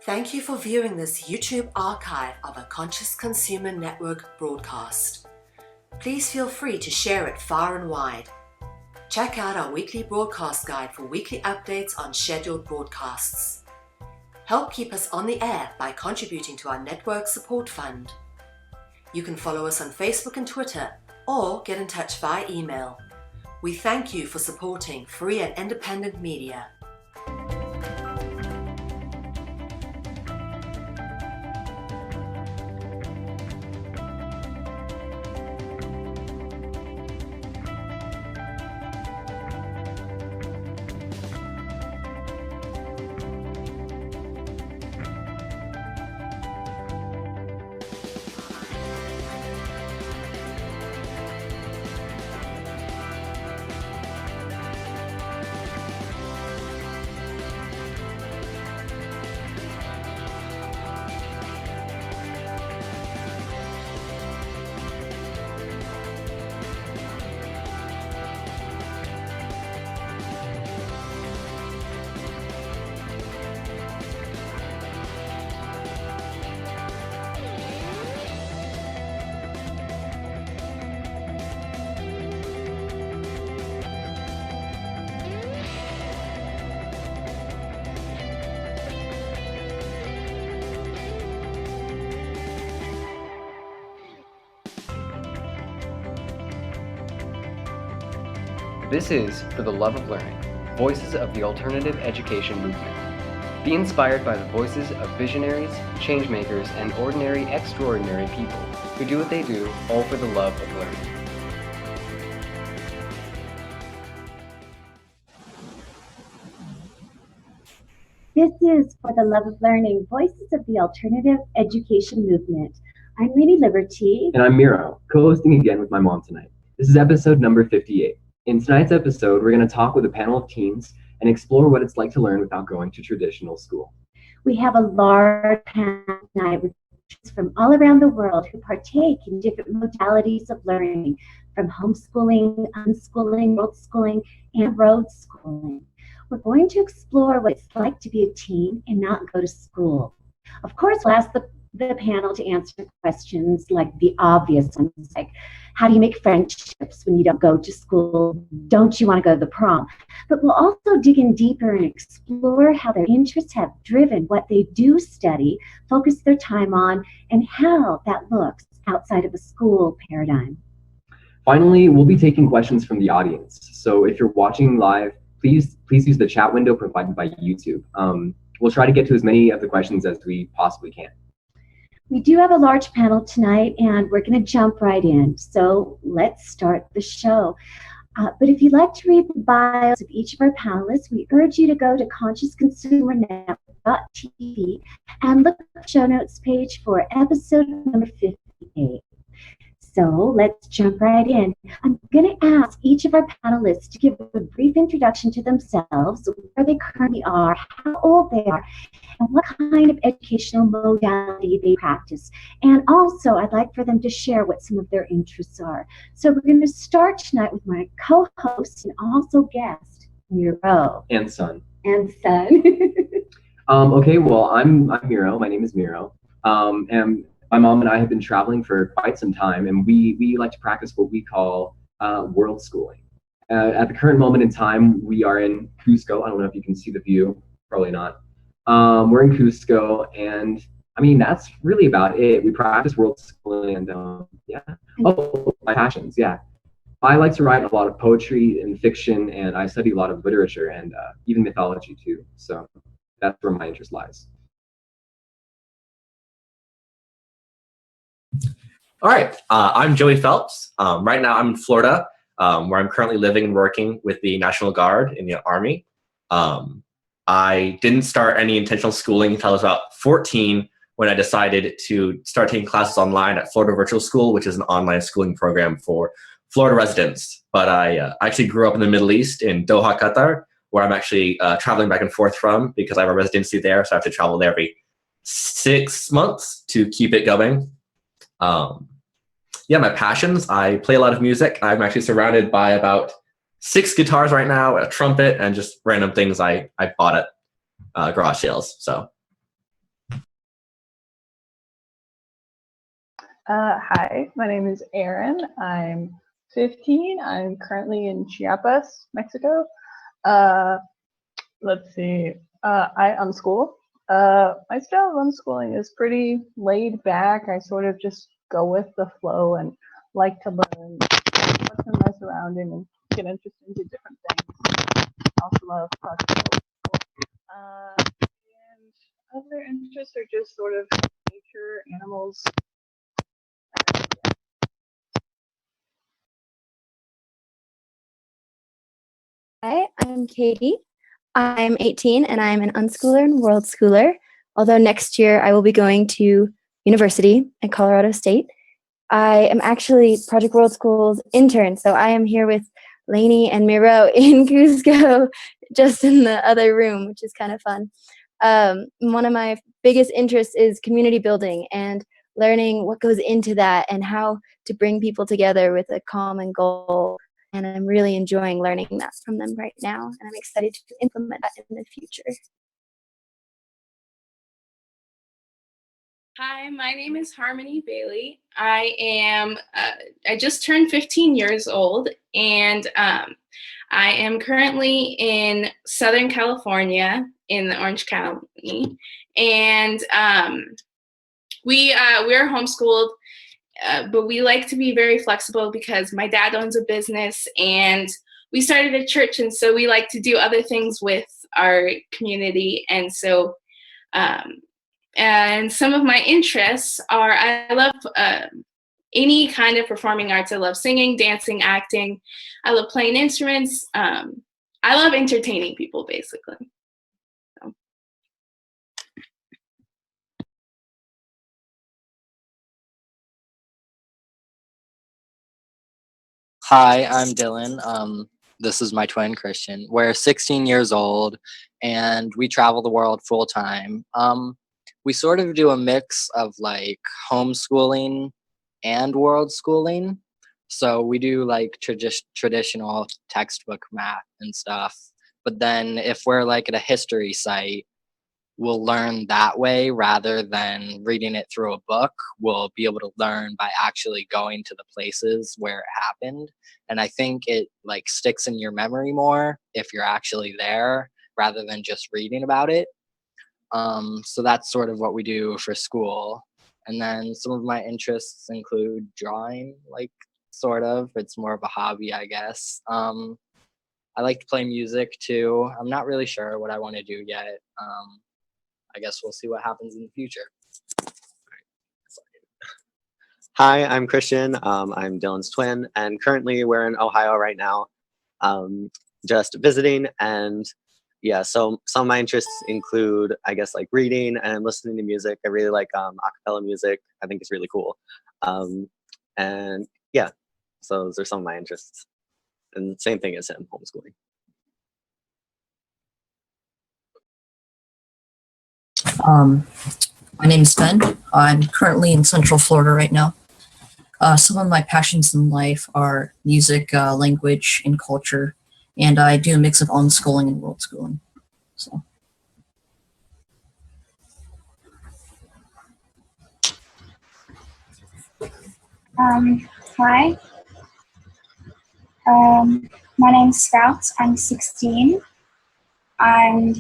Thank you for viewing this YouTube archive of a Conscious Consumer Network broadcast. Please feel free to share it far and wide. Check out our weekly broadcast guide for weekly updates on scheduled broadcasts. Help keep us on the air by contributing to our network support fund. You can follow us on Facebook and Twitter, or get in touch via email. We thank you for supporting free and independent media. This is For the Love of Learning, Voices of the Alternative Education Movement. Be inspired by the voices of visionaries, changemakers, and ordinary, extraordinary people who do what they do, all for the love of learning. This is For the Love of Learning, Voices of the Alternative Education Movement. I'm Lainie Liberti. And I'm Miro, co-hosting again with my mom tonight. This is episode number 58. In tonight's episode, we're going to talk with a panel of teens and explore what it's like to learn without going to traditional school. We have a large panel tonight with teens from all around the world who partake in different modalities of learning, from homeschooling, unschooling, world schooling, and road schooling. We're going to explore what it's like to be a teen and not go to school. Of course, we'll ask the panel to answer questions like the obvious ones, like how do you make friendships when you don't go to school? Don't you want to go to the prom? But we'll also dig in deeper and explore how their interests have driven what they do study, focus their time on, and how that looks outside of a school paradigm. Finally, we'll be taking questions from the audience. So if you're watching live, please use the chat window provided by YouTube. We'll try to get to as many of the questions as we possibly can. We do have a large panel tonight, and we're going to jump right in. So let's start the show. But if you'd like to read the bios of each of our panelists, we urge you to go to consciousconsumernetwork.tv and look at the show notes page for episode number 58. So let's jump right in. I'm going to ask each of our panelists to give a brief introduction to themselves, where they currently are, how old they are, and what kind of educational modality they practice. And also, I'd like for them to share what some of their interests are. So we're going to start tonight with my co-host and also guest, Miro. And son. And son. Okay, well, I'm Miro. My name is Miro. And my mom and I have been traveling for quite some time, and we like to practice what we call world schooling. At the current moment in time, we are in Cusco. I don't know if you can see the view, probably not. We're in Cusco, and I mean, that's really about it. We practice world schooling, and yeah. Oh, my passions, yeah. I like to write a lot of poetry and fiction, and I study a lot of literature and even mythology too. So that's where my interest lies. All right, I'm Joey Phelps. Right now I'm in Florida, where I'm currently living and working with the National Guard in the Army. I didn't start any intentional schooling until I was about 14, when I decided to start taking classes online at Florida Virtual School, which is an online schooling program for Florida residents. But I actually grew up in the Middle East in Doha, Qatar, where I'm actually traveling back and forth from because I have a residency there, so I have to travel there every 6 months to keep it going. Yeah, my passions, I play a lot of music. I'm actually surrounded by about 6 guitars right now, a trumpet, and just random things I bought at garage sales. So Hi, my name is Erin. I'm 15. I'm currently in Chiapas, Mexico. Let's see. I unschool. My style of unschooling is pretty laid back. I sort of just go with the flow and like to learn what's in my surrounding and get interested into different things. I also love projects. And other interests are just sort of nature, animals. Hi, I'm Katie. I'm 18 and I'm an unschooler and world schooler. Although next year I will be going to university at Colorado State. I am actually Project World School's intern, so I am here with Lainie and Miro in Cusco, just in the other room, which is kind of fun. One of my biggest interests is community building and learning what goes into that and how to bring people together with a common goal. And I'm really enjoying learning that from them right now, and I'm excited to implement that in the future. Hi, my name is Harmony Bailey. I just turned 15 years old, and I am currently in Southern California in the Orange County, and we're homeschooled, but we like to be very flexible because my dad owns a business, and we started a church, and so we like to do other things with our community, and so. And some of my interests are I love any kind of performing arts. I love singing, dancing, acting. I love playing instruments. I love entertaining people, basically. So. Hi, I'm Dylan. This is my twin, Christian. We're 16 years old and we travel the world full time. We sort of do a mix of like homeschooling and world schooling. So we do like traditional textbook math and stuff. But then if we're like at a history site, we'll learn that way rather than reading it through a book. We'll be able to learn by actually going to the places where it happened. And I think it like sticks in your memory more if you're actually there rather than just reading about it. So that's sort of what we do for school. And then some of my interests include drawing, like sort of. It's more of a hobby, I guess. I like to play music too. I'm not really sure what I want to do yet. I guess we'll see what happens in the future. Hi, I'm Christian. I'm Dylan's twin, and currently we're in Ohio right now, just visiting. And yeah, so some of my interests include, I guess, like reading and listening to music. I really like a cappella music. I think it's really cool. And yeah, so those are some of my interests. And same thing as him, homeschooling. My name is Ben. I'm currently in Central Florida right now. Some of my passions in life are music, language, and culture, and I do a mix of unschooling and world schooling. So. Hi. My name's Scout. I'm 16. I'm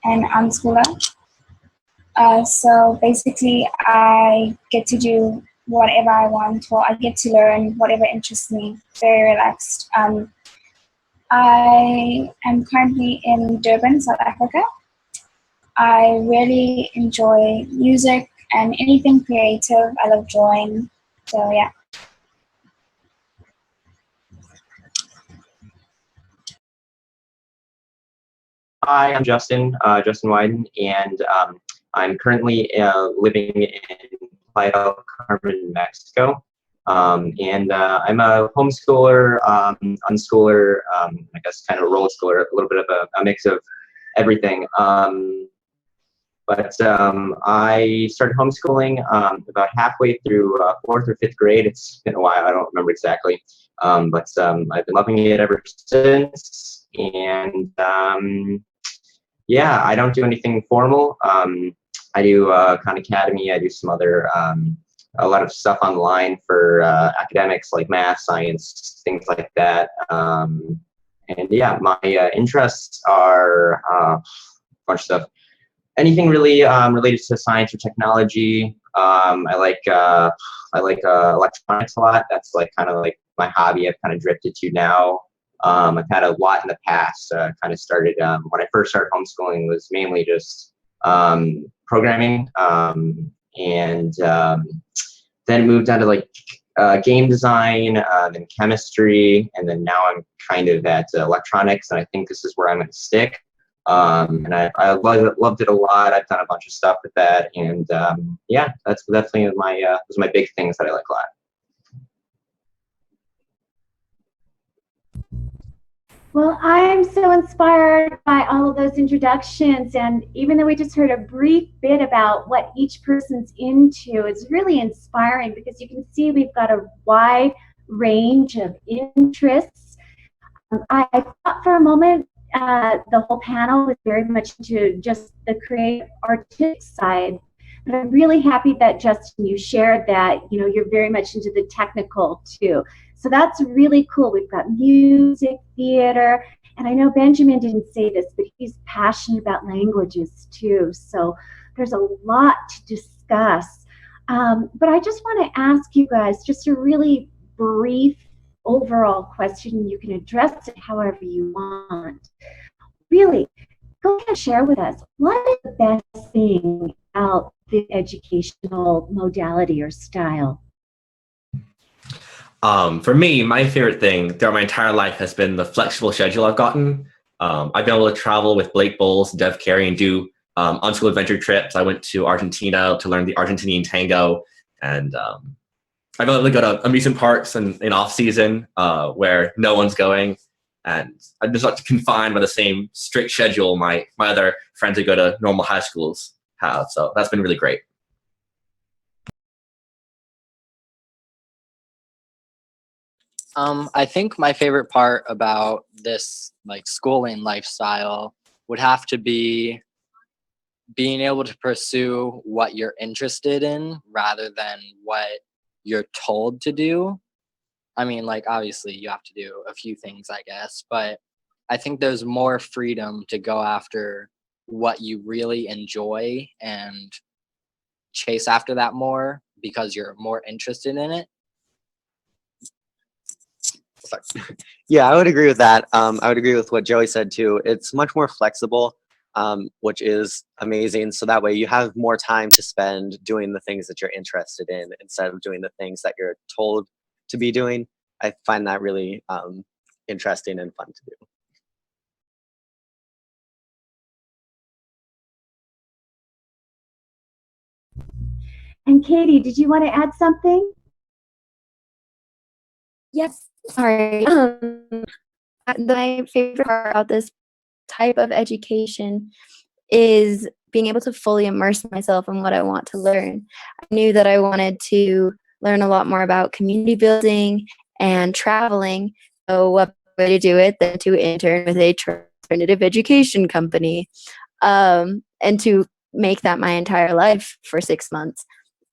an unschooler. So basically, I get to do whatever I want, or I get to learn whatever interests me. Very relaxed. I am currently in Durban, South Africa. I really enjoy music and anything creative. I love drawing. So yeah. Hi, I'm Justin Widen, and I'm currently living in Playa del Carmen, Mexico. And I'm a homeschooler, unschooler, I guess kind of a roller schooler, a little bit of a mix of everything. But I started homeschooling about halfway through 4th or 5th grade. It's been a while, I don't remember exactly. But I've been loving it ever since. And yeah, I don't do anything formal. I do Khan Academy. I do some other a lot of stuff online for academics like math, science, things like that. And yeah, my interests are a bunch of stuff. Anything really related to science or technology. I like electronics a lot. That's like kind of like my hobby. I've kind of drifted to now. I've had a lot in the past. Kind of started when I first started homeschooling was mainly just programming, and then moved on to like game design, then chemistry, and then now I'm kind of at electronics, and I think this is where I'm going to stick. And I loved it a lot. I've done a bunch of stuff with that, and yeah, that's definitely those are my big things that I like a lot. Well, I'm so inspired by all of those introductions, and even though we just heard a brief bit about what each person's into, it's really inspiring because you can see we've got a wide range of interests. I thought for a moment the whole panel was very much into just the creative artistic side, but I'm really happy that, Justin, you shared that, you know, you're very much into the technical too. So that's really cool. We've got music, theater, and I know Benjamin didn't say this, but he's passionate about languages too. So there's a lot to discuss. But I just want to ask you guys just a really brief overall question. You can address it however you want. Really, go ahead and share with us, what is the best thing about the educational modality or style? For me, my favorite thing throughout my entire life has been the flexible schedule I've gotten. I've been able to travel with Blake Bowles, Dev Carey, and do on-school adventure trips. I went to Argentina to learn the Argentinian tango, and I've been able to go to amusement parks in off-season where no one's going, and I'm just not confined by the same strict schedule my other friends who go to normal high schools have. So that's been really great. I think my favorite part about this like schooling lifestyle would have to be being able to pursue what you're interested in rather than what you're told to do. I mean, like, obviously you have to do a few things, I guess, but I think there's more freedom to go after what you really enjoy and chase after that more because you're more interested in it. Yeah, I would agree with that. I would agree with what Joey said too. It's much more flexible, which is amazing. So that way you have more time to spend doing the things that you're interested in instead of doing the things that you're told to be doing. I find that really interesting and fun to do. And Katie, did you want to add something? Yes. Sorry. My favorite part about this type of education is being able to fully immerse myself in what I want to learn. I knew that I wanted to learn a lot more about community building and traveling. So what way to do it than to intern with a alternative education company, and to make that my entire life for 6 months.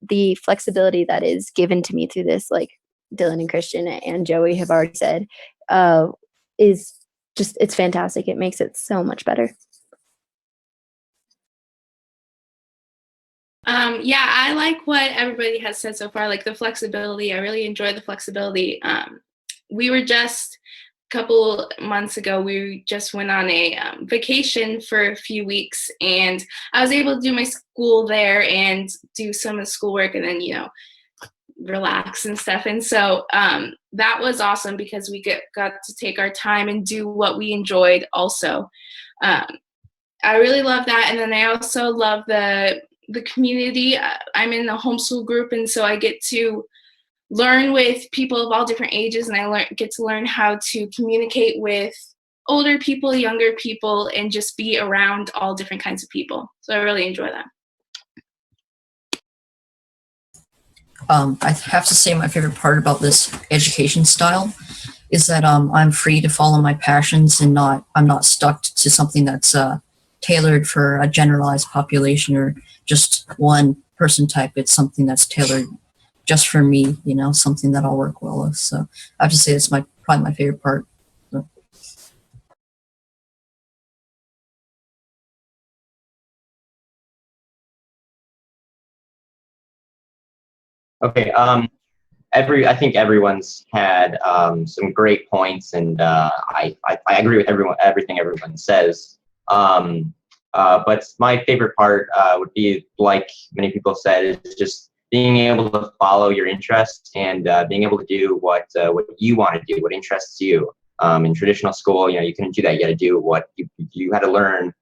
The flexibility that is given to me through this, like Dylan and Christian and Joey have already said, is just, it's fantastic. It makes it so much better. Yeah, I like what everybody has said so far, like the flexibility. I really enjoy the flexibility. We were just a couple months ago, we just went on a vacation for a few weeks, and I was able to do my school there and do some of the schoolwork and then, you know, relax and stuff. And so that was awesome because we got to take our time and do what we enjoyed also. I really love that. And then I also love the community. I'm in the homeschool group, and so I get to learn with people of all different ages, and I get to learn how to communicate with older people, younger people, and just be around all different kinds of people. So I really enjoy that. I have to say my favorite part about this education style is that I'm free to follow my passions and I'm not stuck to something that's tailored for a generalized population or just one person type. It's something that's tailored just for me, you know, something that I'll work well with. So I have to say it's probably my favorite part. So. Okay. I think everyone's had some great points, and I agree with everything everyone says. But my favorite part would be, like many people said, is just being able to follow your interests and being able to do what you want to do, what interests you. In traditional school, you know, you couldn't do that. You got to do what you had to learn,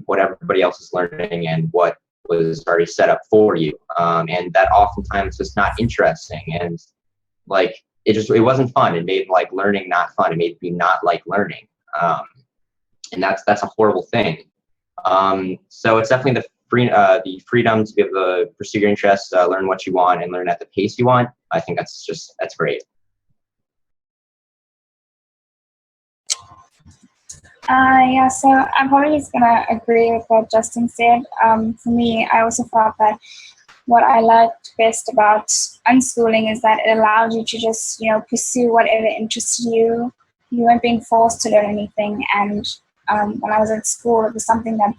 what everybody else is learning, and what was already set up for you. And that oftentimes was not interesting, and like it wasn't fun. It made like learning not fun. It made me not like learning, and that's a horrible thing. So it's definitely the freedom to be able to pursue your interests, learn what you want, and learn at the pace you want. I think that's great. Yeah, so I'm probably just gonna agree with what Justin said. For me, I also thought that what I liked best about unschooling is that it allowed you to just, you know, pursue whatever interested you. You weren't being forced to learn anything. And when I was at school, it was something that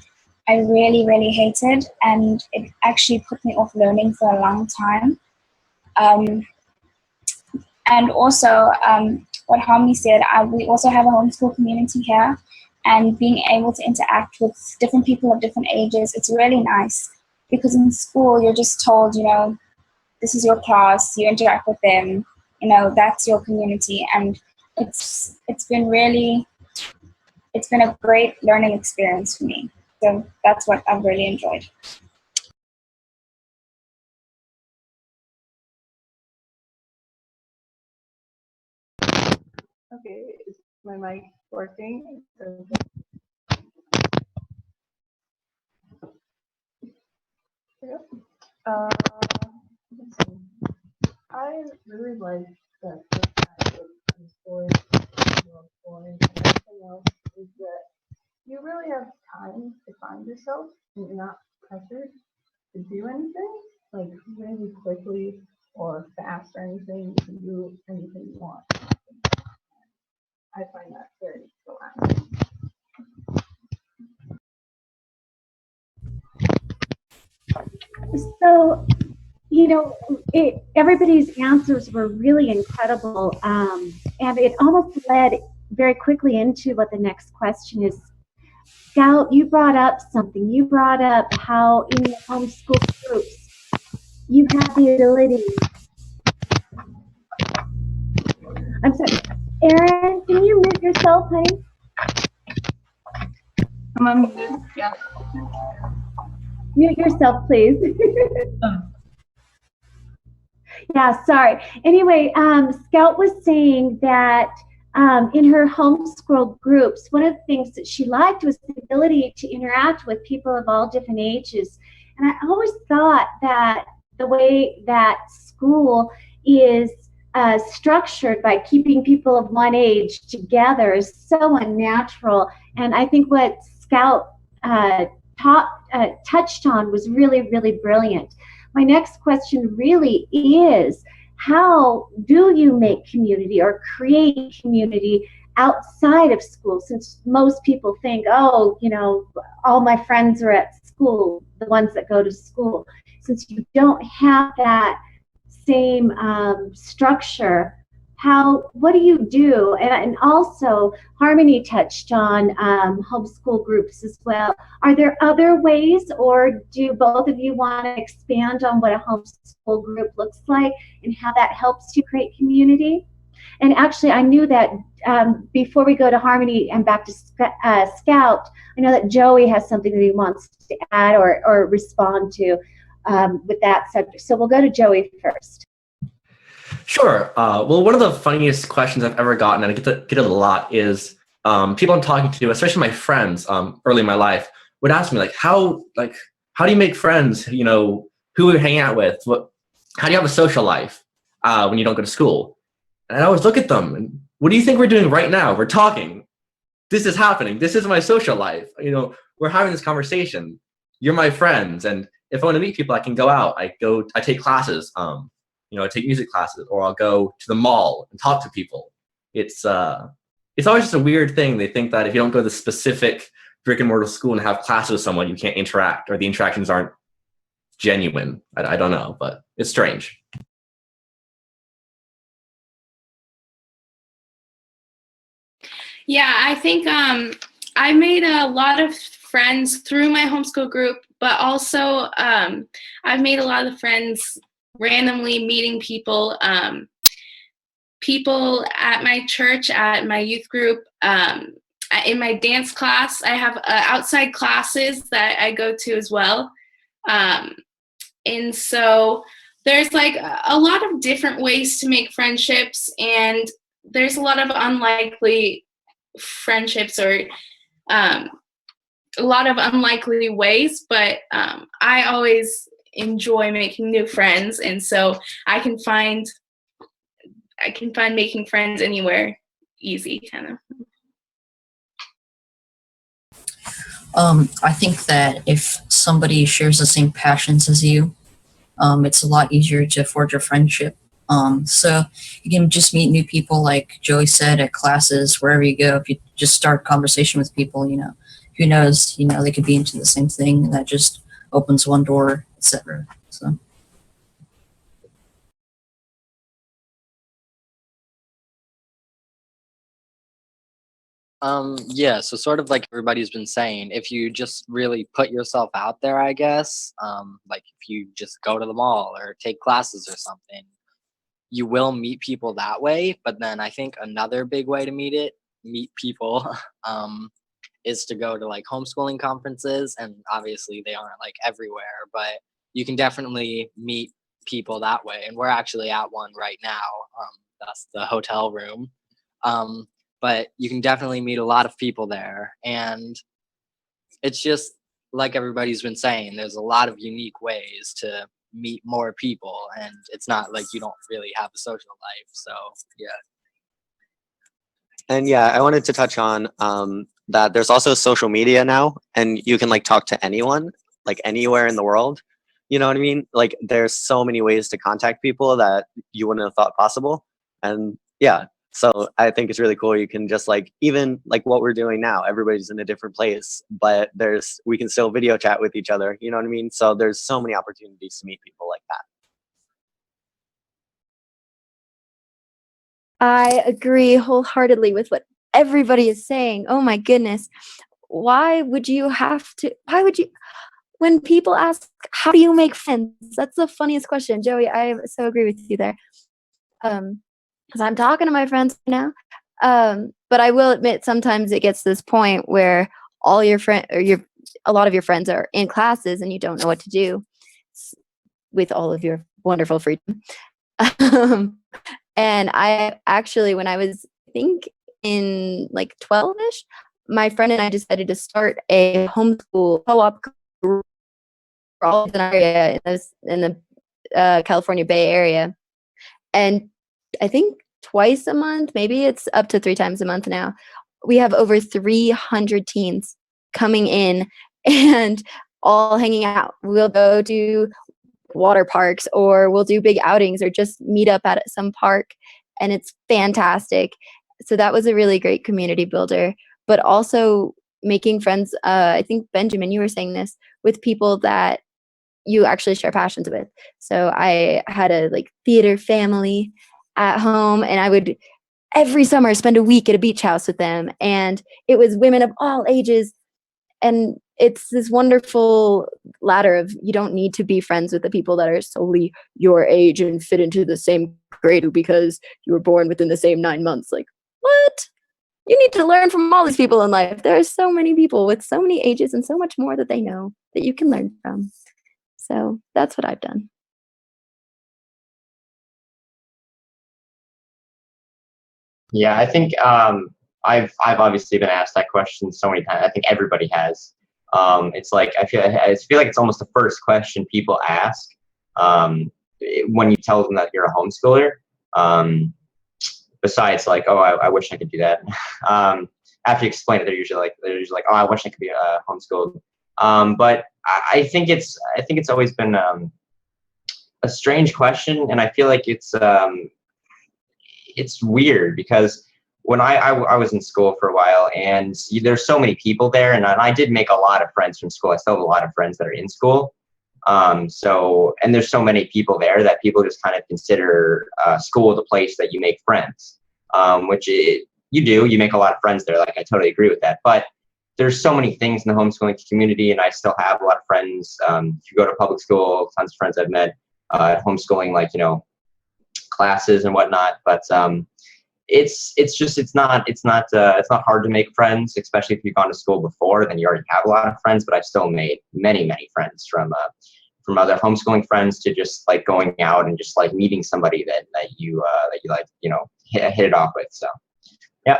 I really, really hated, and it actually put me off learning for a long time. And also, what Harmony said, we also have a homeschool community here, and being able to interact with different people of different ages, it's really nice. Because in school, you're just told, you know, this is your class, you interact with them, you know, that's your community. And it's been a great learning experience for me. So that's what I've really enjoyed. Okay, is my mic working? Let's see. I really like that this kind of homeschooling and everything else is that you really have time to find yourself, and you're not pressured to do anything like really quickly or fast or anything. You can do anything you want. I find that very relaxing. So, you know, everybody's answers were really incredible, and it almost led very quickly into what the next question is. Scout, you brought up something. You brought up how in your homeschool groups, you have the ability. I'm sorry, Erin, can you mute yourself, honey? I'm unmuted, yeah. Mute yourself, please. Yeah, sorry. Anyway, Scout was saying that in her homeschool groups, one of the things that she liked was the ability to interact with people of all different ages. And I always thought that the way that school is structured by keeping people of one age together is so unnatural. And I think what Scout touched on was really, really brilliant. My next question really is, how do you make community or create community outside of school? Since most people think, oh, you know, all my friends are at school, the ones that go to school. Since you don't have that same structure, what do you do? And also, Harmony touched on homeschool groups as well. Are there other ways, or do both of you want to expand on what a homeschool group looks like and how that helps you create community? And actually, I knew that before we go to Harmony and back to Scout, I know that Joey has something that he wants to add or respond to with that subject. So we'll go to Joey first. Sure. Well, one of the funniest questions I've ever gotten, and I get it a lot, is people I'm talking to, especially my friends early in my life, would ask me how do you make friends? You know, who you hang out with? How do you have a social life when you don't go to school? And I always look at them and, what do you think we're doing right now? We're talking. This is happening. This is my social life. You know, we're having this conversation. You're my friends, and if I want to meet people, I can go out. I take classes. take music classes, or I'll go to the mall and talk to people. It's always just a weird thing. They think that if you don't go to the specific brick and mortar school and have classes with someone, you can't interact, or the interactions aren't genuine. I don't know, but it's strange. Yeah, I think I made a lot of friends through my homeschool group, but also I've made a lot of friends randomly meeting people, people at my church, at my youth group, in my dance class. I have outside classes that I go to as well. And so there's like a lot of different ways to make friendships, and there's a lot of unlikely friendships, or a lot of unlikely ways, but I always enjoy making new friends, and so I can find making friends anywhere easy, kind of. I think that if somebody shares the same passions as you, it's a lot easier to forge a friendship. So you can just meet new people, like Joey said, at classes, wherever you go. If you just start conversation with people, who knows, they could be into the same thing. That just opens one door, etc. So. Yeah, so sort of like everybody's been saying, if you just really put yourself out there, I guess, like if you just go to the mall or take classes or something, you will meet people that way. But then I think another big way to meet people, is to go to like homeschooling conferences, and obviously they aren't like everywhere, but you can definitely meet people that way. And we're actually at one right now. That's the hotel room. But you can definitely meet a lot of people there, and it's just like everybody's been saying, there's a lot of unique ways to meet more people, and it's not like you don't really have a social life. So yeah. And yeah, I wanted to touch on that there's also social media now, and you can like talk to anyone, like anywhere in the world. You know what I mean? Like there's so many ways to contact people that you wouldn't have thought possible. And yeah, so I think it's really cool. You can just like, even like what we're doing now, everybody's in a different place, but we can still video chat with each other. You know what I mean? So there's so many opportunities to meet people like that. I agree wholeheartedly with what everybody is saying. Oh my goodness. When people ask, how do you make friends? That's the funniest question. Joey, I so agree with you there. Because I'm talking to my friends now. But I will admit, sometimes it gets to this point where all your a lot of your friends are in classes and you don't know what to do with all of your wonderful freedom. And I actually, when I was, I think in like 12-ish, my friend and I decided to start a homeschool co-op group for all of the area in the California Bay Area. And I think twice a month, maybe it's up to 3 times a month now, we have over 300 teens coming in and all hanging out. We'll go to water parks, or we'll do big outings, or just meet up at some park, and it's fantastic. So that was a really great community builder, but also making friends. I think Benjamin, you were saying this, with people that you actually share passions with. So I had a like theater family at home, and I would every summer spend a week at a beach house with them, and it was women of all ages. And it's this wonderful ladder of, you don't need to be friends with the people that are solely your age and fit into the same grade because you were born within the same 9 months. Like, what? You need to learn from all these people in life. There are so many people with so many ages and so much more that they know that you can learn from. So that's what I've done. Yeah, I think I've obviously been asked that question so many times. I think everybody has. It's like I feel like it's almost the first question people ask when you tell them that you're a homeschooler. Besides, like, oh, I wish I could do that. After you explain it, they're usually like, oh, I wish I could be homeschooled. But I think it's always been a a strange question, and I feel like it's weird because when I was in school for a while, and there's so many people there, and I did make a lot of friends from school. I still have a lot of friends that are in school. And there's so many people there that people just kind of consider school the place that you make friends, you make a lot of friends there. Like, I totally agree with that. But there's so many things in the homeschooling community, and I still have a lot of friends. If you go to public school, tons of friends I've met at homeschooling, like, classes and whatnot. But it's not hard to make friends, especially if you've gone to school before. Then you already have a lot of friends. But I've still made many friends from other homeschooling friends to just like going out and just like meeting somebody that you like, hit it off with. So yeah.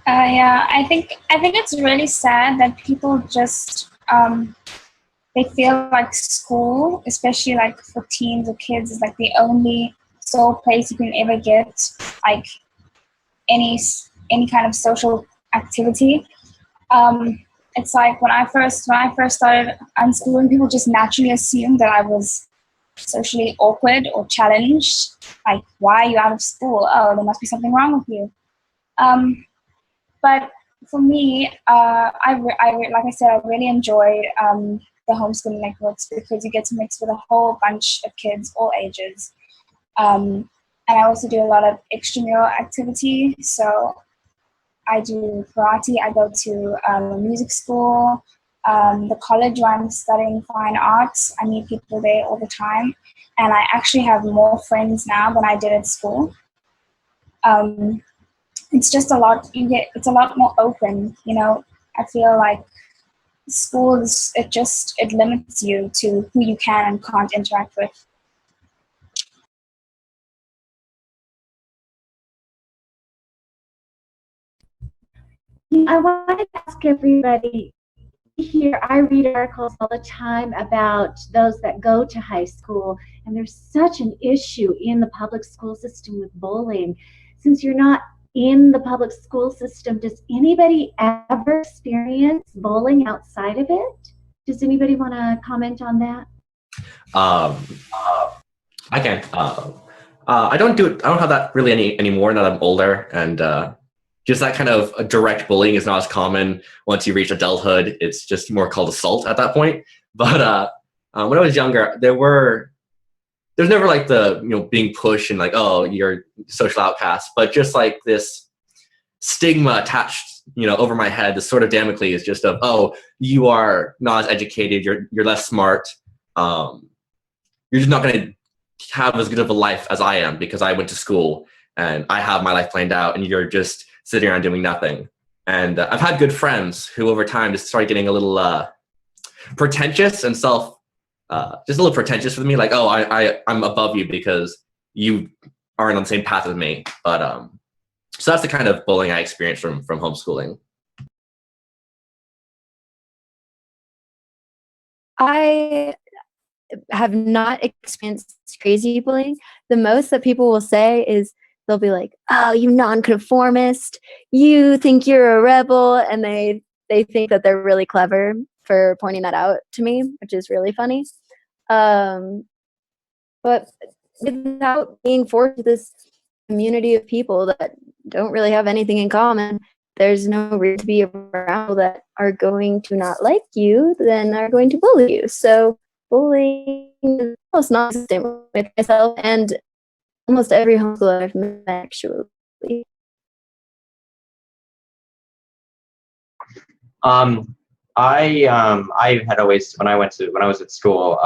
Yeah, I think it's really sad that people just they feel like school, especially like for teens or kids, is like the only sole place you can ever get like any kind of social activity. It's like when I first started unschooling, people just naturally assumed that I was socially awkward or challenged. Like, why are you out of school? Oh, there must be something wrong with you. But for me, like I said, I really enjoyed the homeschooling networks because you get to mix with a whole bunch of kids, all ages. And I also do a lot of extramural activity. So I do karate. I go to music school. The college where I'm studying fine arts, I meet people there all the time. And I actually have more friends now than I did at school. It's just a lot, it's a lot more open, I feel like schools, it limits you to who you can and can't interact with. I wanted to ask everybody here, I read articles all the time about those that go to high school, and there's such an issue in the public school system with bullying. Since you're not in the public school system, does anybody ever experience bullying outside of it? Does anybody want to comment on that? I can. I don't have that really anymore now that I'm older, and just that kind of direct bullying is not as common once you reach adulthood. It's just more called assault at that point. But when I was younger, there's never like the being pushed and like, oh, you're social outcast, but just like this stigma attached over my head, this sort of Damocles just of, oh, you are not as educated, you're less smart, you're just not going to have as good of a life as I am because I went to school and I have my life planned out and you're just sitting around doing nothing. And I've had good friends who over time just started getting a little pretentious and just a little pretentious with me, like, oh, I'm above you because you aren't on the same path as me. But so that's the kind of bullying I experienced from homeschooling. I have not experienced crazy bullying. The most that people will say is they'll be like, oh, you nonconformist, you think you're a rebel, and they think that they're really clever for pointing that out to me, which is really funny. But without being forced to this community of people that don't really have anything in common, there's no reason to be around people that are going to not like you, then are going to bully you. So bullying is almost non-existent with myself and almost every homeschooler I've met, actually. I had always, when I was at school,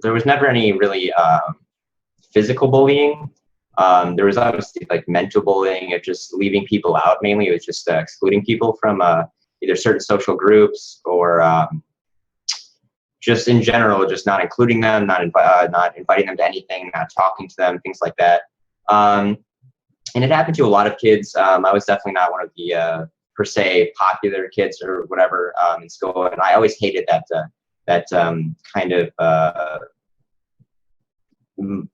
there was never any really physical bullying. There was obviously like mental bullying of just leaving people out. Mainly, it was just excluding people from either certain social groups or just in general, just not including them, not inviting them to anything, not talking to them, things like that. And it happened to a lot of kids. I was definitely not one of the per se popular kids or whatever in school, and I always hated that kind of the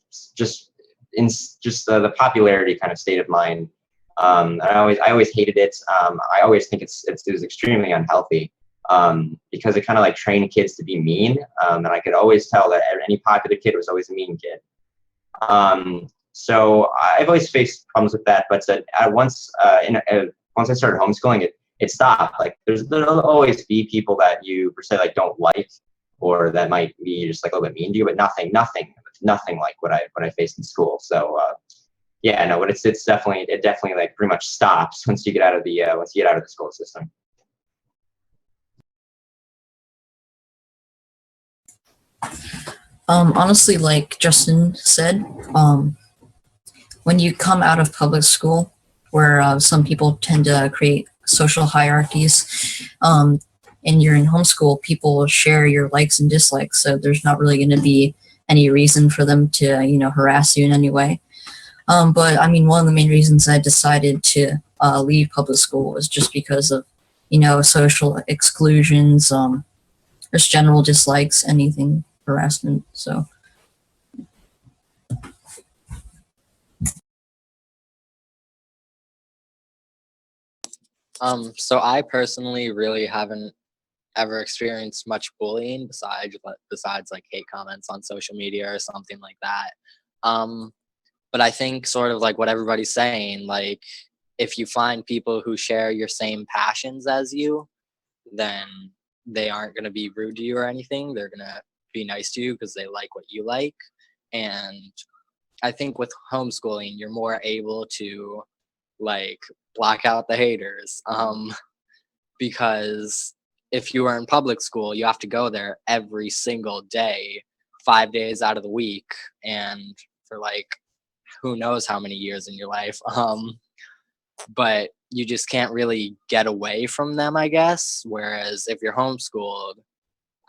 popularity kind of state of mind. I always hated it. I always think it was extremely unhealthy. because it kind of like trained kids to be mean. And I could always tell that any popular kid was always a mean kid. So I've always faced problems with that, but once I started homeschooling, it stopped. Like there'll always be people that you per se like don't like, or that might be just like a little bit mean to you, but nothing like what I faced in school. So yeah, no, but it definitely like pretty much stops once you get out of the school system. Honestly, like Justin said, when you come out of public school, where some people tend to create social hierarchies, and you're in homeschool, people share your likes and dislikes, so there's not really going to be any reason for them to, harass you in any way. But I mean, one of the main reasons I decided to leave public school was just because of, social exclusions, just general dislikes, anything harassment. So. So I personally really haven't ever experienced much bullying besides like hate comments on social media or something like that. But I think sort of like what everybody's saying, like if you find people who share your same passions as you, then they aren't going to be rude to you or anything. They're going to be nice to you because they like what you like. And I think with homeschooling, you're more able to like block out the haters, because if you are in public school, you have to go there every single day, 5 days out of the week, and for like who knows how many years in your life. But you just can't really get away from them, I guess. Whereas if you're homeschooled,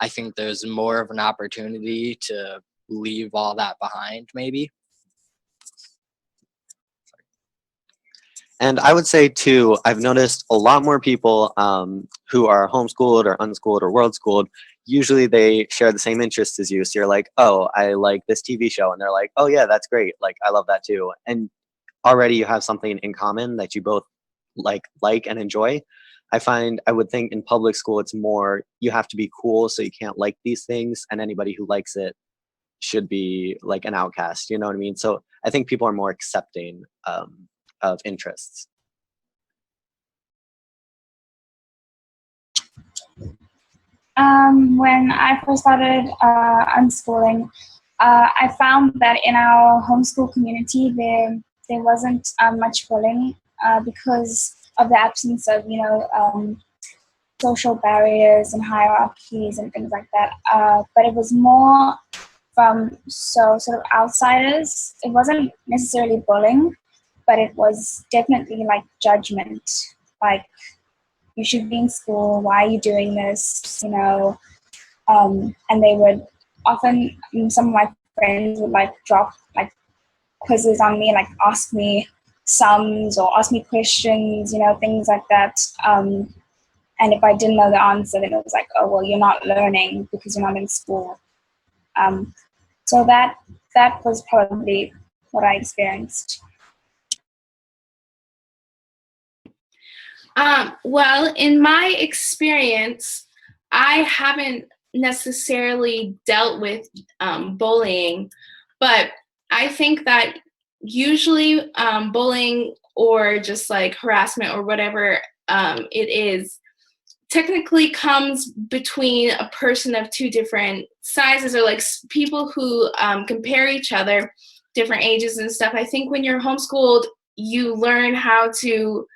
I think there's more of an opportunity to leave all that behind, maybe. And I would say too, I've noticed a lot more people who are homeschooled or unschooled or world schooled. Usually they share the same interests as you. So you're like, oh, I like this TV show. And they're like, oh yeah, that's great. Like, I love that too. And already you have something in common that you both like and enjoy. I would think in public school, it's more, you have to be cool. So you can't like these things. And anybody who likes it should be like an outcast. You know what I mean? So I think people are more accepting of interests. When I first started unschooling, I found that in our homeschool community there wasn't much bullying because of the absence of social barriers and hierarchies and things like that. But it was more from sort of outsiders. It wasn't necessarily bullying, but it was definitely like judgment, like you should be in school, why are you doing this, and they would often, some of my friends would like drop like quizzes on me, like ask me sums or ask me questions, things like that. And if I didn't know the answer, then it was like, oh, well, you're not learning because you're not in school. So that was probably what I experienced. Well, in my experience, I haven't necessarily dealt with bullying, but I think that usually bullying or just like harassment or whatever it is technically comes between a person of two different sizes, or like people who compare each other, different ages and stuff. I think when you're homeschooled, you learn how to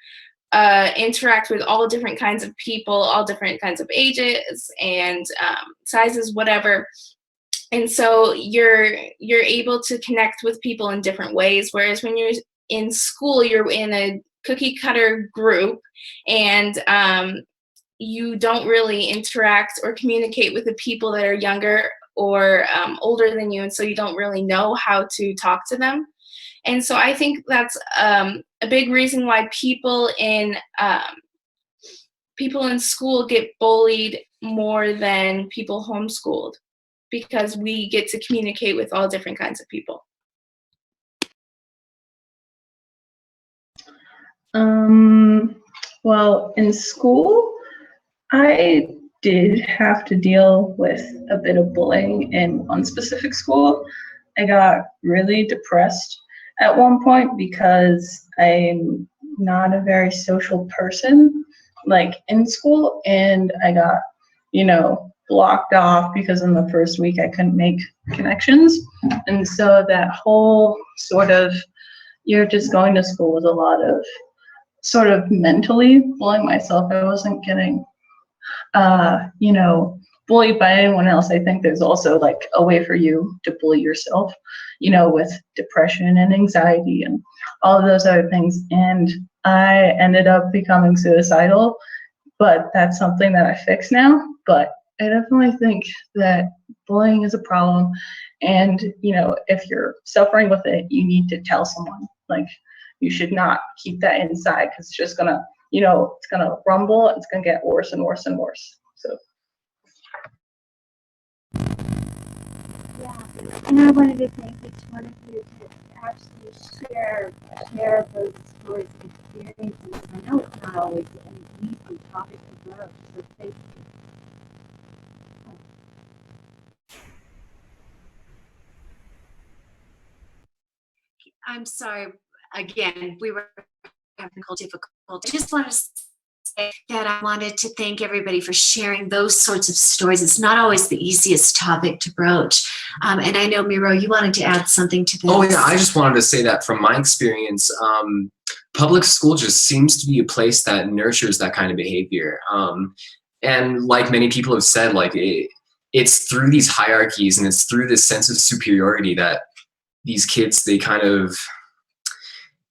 interact with all different kinds of people, all different kinds of ages and sizes, whatever. And so you're able to connect with people in different ways. Whereas when you're in school, you're in a cookie cutter group, and you don't really interact or communicate with the people that are younger or older than you, and so you don't really know how to talk to them. And so I think that's a big reason why people in school get bullied more than people homeschooled, because we get to communicate with all different kinds of people. Well, in school, I did have to deal with a bit of bullying in one specific school. I got really depressed at one point because I'm not a very social person, like in school, and I got, blocked off because in the first week I couldn't make connections. And so that whole sort of, you're just going to school was a lot of sort of mentally bullying myself. I wasn't getting, bullied by anyone else. I think there's also like a way for you to bully yourself, with depression and anxiety and all of those other things. And I ended up becoming suicidal, but that's something that I fix now. But I definitely think that bullying is a problem. And, if you're suffering with it, you need to tell someone. Like, you should not keep that inside because it's just gonna, it's gonna rumble. It's gonna get worse and worse and worse. So. Yeah, and I wanted to thank each one of you to actually share those stories and experiences. I know it's not always an easy topic to broach, so thank you. I'm sorry, again, we were having difficulty. I just want to say that I wanted to thank everybody for sharing those sorts of stories. It's not always the easiest topic to broach. And I know, Miro, you wanted to add something to this. Oh yeah, I just wanted to say that from my experience, public school just seems to be a place that nurtures that kind of behavior. And like many people have said, like it's through these hierarchies and it's through this sense of superiority that these kids,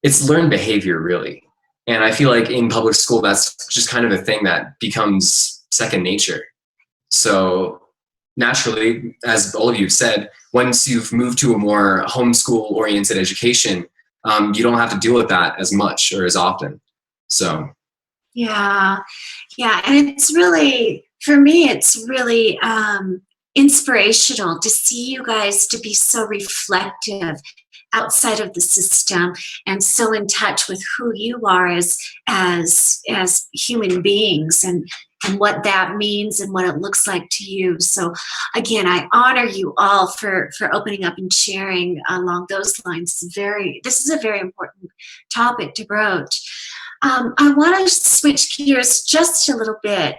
it's learned behavior really. And I feel like in public school, that's just kind of a thing that becomes second nature. So naturally, as all of you have said, once you've moved to a more homeschool oriented education, you don't have to deal with that as much or as often. So. Yeah. And it's really, for me, it's really inspirational to see you guys to be so reflective outside of the system and so in touch with who you are as human beings and what that means and what it looks like to you. So again, I honor you all for opening up and sharing along those lines. This is a very important topic to broach. I want to switch gears just a little bit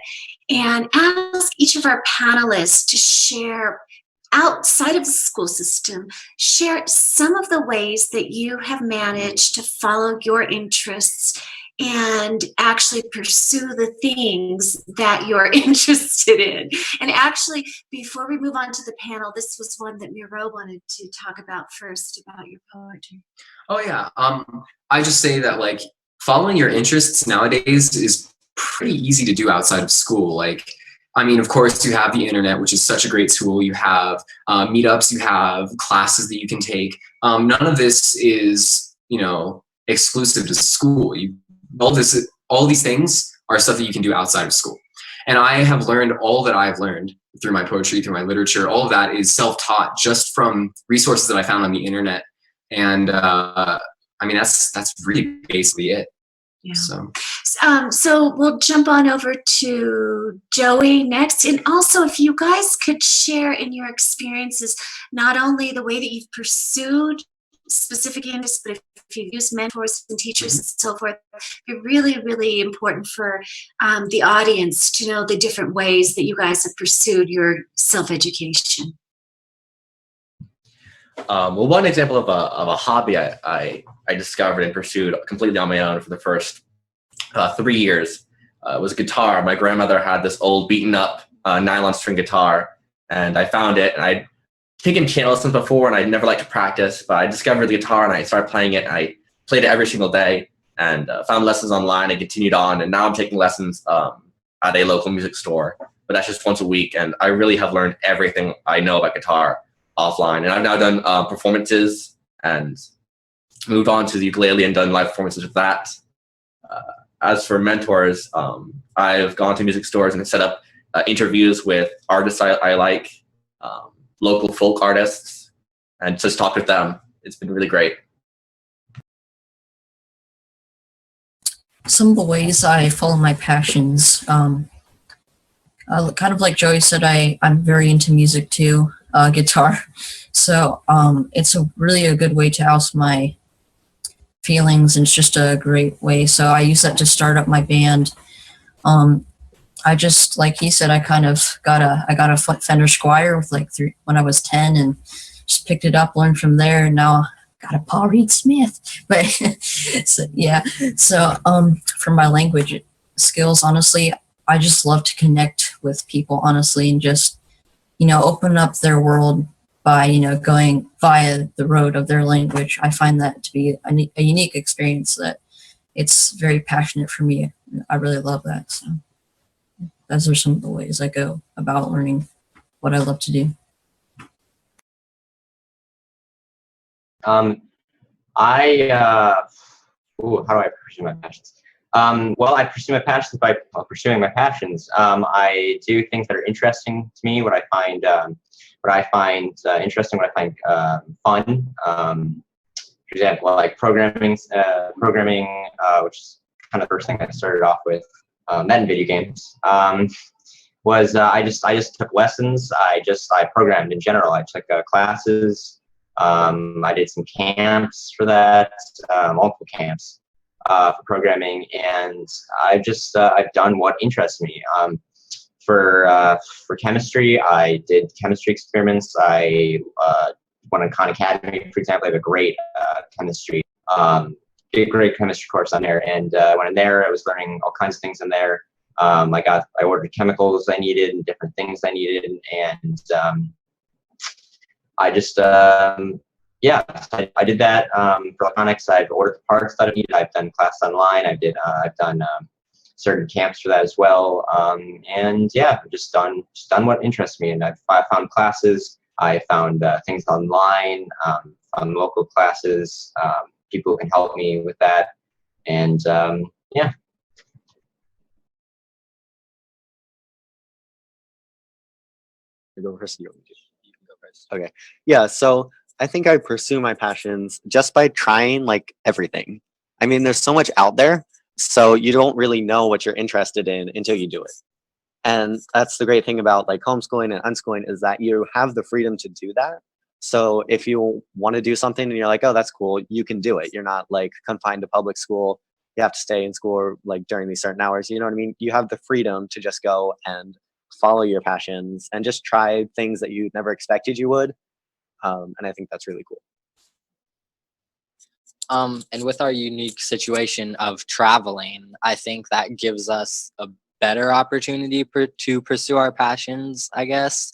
and ask each of our panelists to share, outside of the school system, share some of the ways that you have managed to follow your interests and actually pursue the things that you're interested in. And actually, before we move on to the panel, this was one that Miro wanted to talk about first, about your poetry. Oh yeah, I just say that like following your interests nowadays is pretty easy to do outside of school. Like, I mean, of course, you have the internet, which is such a great tool. You have meetups, you have classes that you can take. None of this is, exclusive to school. All these things are stuff that you can do outside of school. And I have learned all that I've learned through my poetry, through my literature. All of that is self-taught just from resources that I found on the internet. And I mean, that's really basically it. Yeah. So we'll jump on over to Joey next. And also, if you guys could share in your experiences, not only the way that you've pursued specific interests, but if you've used mentors and teachers and so forth, it'd be really, really important for the audience to know the different ways that you guys have pursued your self-education. Well, one example of a hobby I discovered and pursued completely on my own for the first 3 years was guitar. My grandmother had this old beaten up nylon string guitar, and I found it, and I'd taken piano lessons before and I'd never liked to practice, but I discovered the guitar and I started playing it, and I played it every single day and found lessons online and continued on, and now I'm taking lessons at a local music store, but that's just once a week, and I really have learned everything I know about guitar offline. And I've now done performances and moved on to the ukulele and done live performances with that. As for mentors, I've gone to music stores and set up interviews with artists I like, local folk artists, and just talk with them. It's been really great. Some of the ways I follow my passions, Kind of like Joey said, I'm very into music too, guitar. So it's really a good way to house my feelings, and it's just a great way. So I use that to start up my band. I just, like he said, I kind of I got a Fender Squier with like when I was 10, and just picked it up, learned from there, and now I got a Paul Reed Smith. But so, yeah, so for my language skills, honestly, I just love to connect with people, honestly, and just, open up their world by, going via the road of their language. I find that to be a unique experience that it's very passionate for me. I really love that. So those are some of the ways I go about learning what I love to do. How do I pursue my passions? Well, I pursue my passions by pursuing my passions. I do things that are interesting to me, what I find interesting, what I find fun. For example, like programming, which is kind of the first thing I started off with, that in video games. I just took lessons. I programmed in general. I took classes. I did some camps for that, multiple camps for programming, and I've done what interests me. For chemistry, I did chemistry experiments. I went on Khan Academy, for example. I have a great great chemistry course on there, and when in there, I was learning all kinds of things in there. I ordered chemicals I needed and different things I needed, and I just I did that for electronics. I've ordered the parts that I needed. I've done class online. I've done certain camps for that as well. And yeah, I've just done what interests me, and I found classes. I found things online, found local classes, people who can help me with that, and yeah. Go first. You can go first. Okay. Yeah. So I think I pursue my passions just by trying like everything. I mean, there's so much out there, so you don't really know what you're interested in until you do it. And that's the great thing about like homeschooling and unschooling, is that you have the freedom to do that. So if you want to do something and you're like, oh, that's cool, you can do it. You're not like confined to public school. You have to stay in school like during these certain hours. You know what I mean? You have the freedom to just go and follow your passions and just try things that you never expected you would. And I think that's really cool. And with our unique situation of traveling, I think that gives us a better opportunity to pursue our passions, I guess.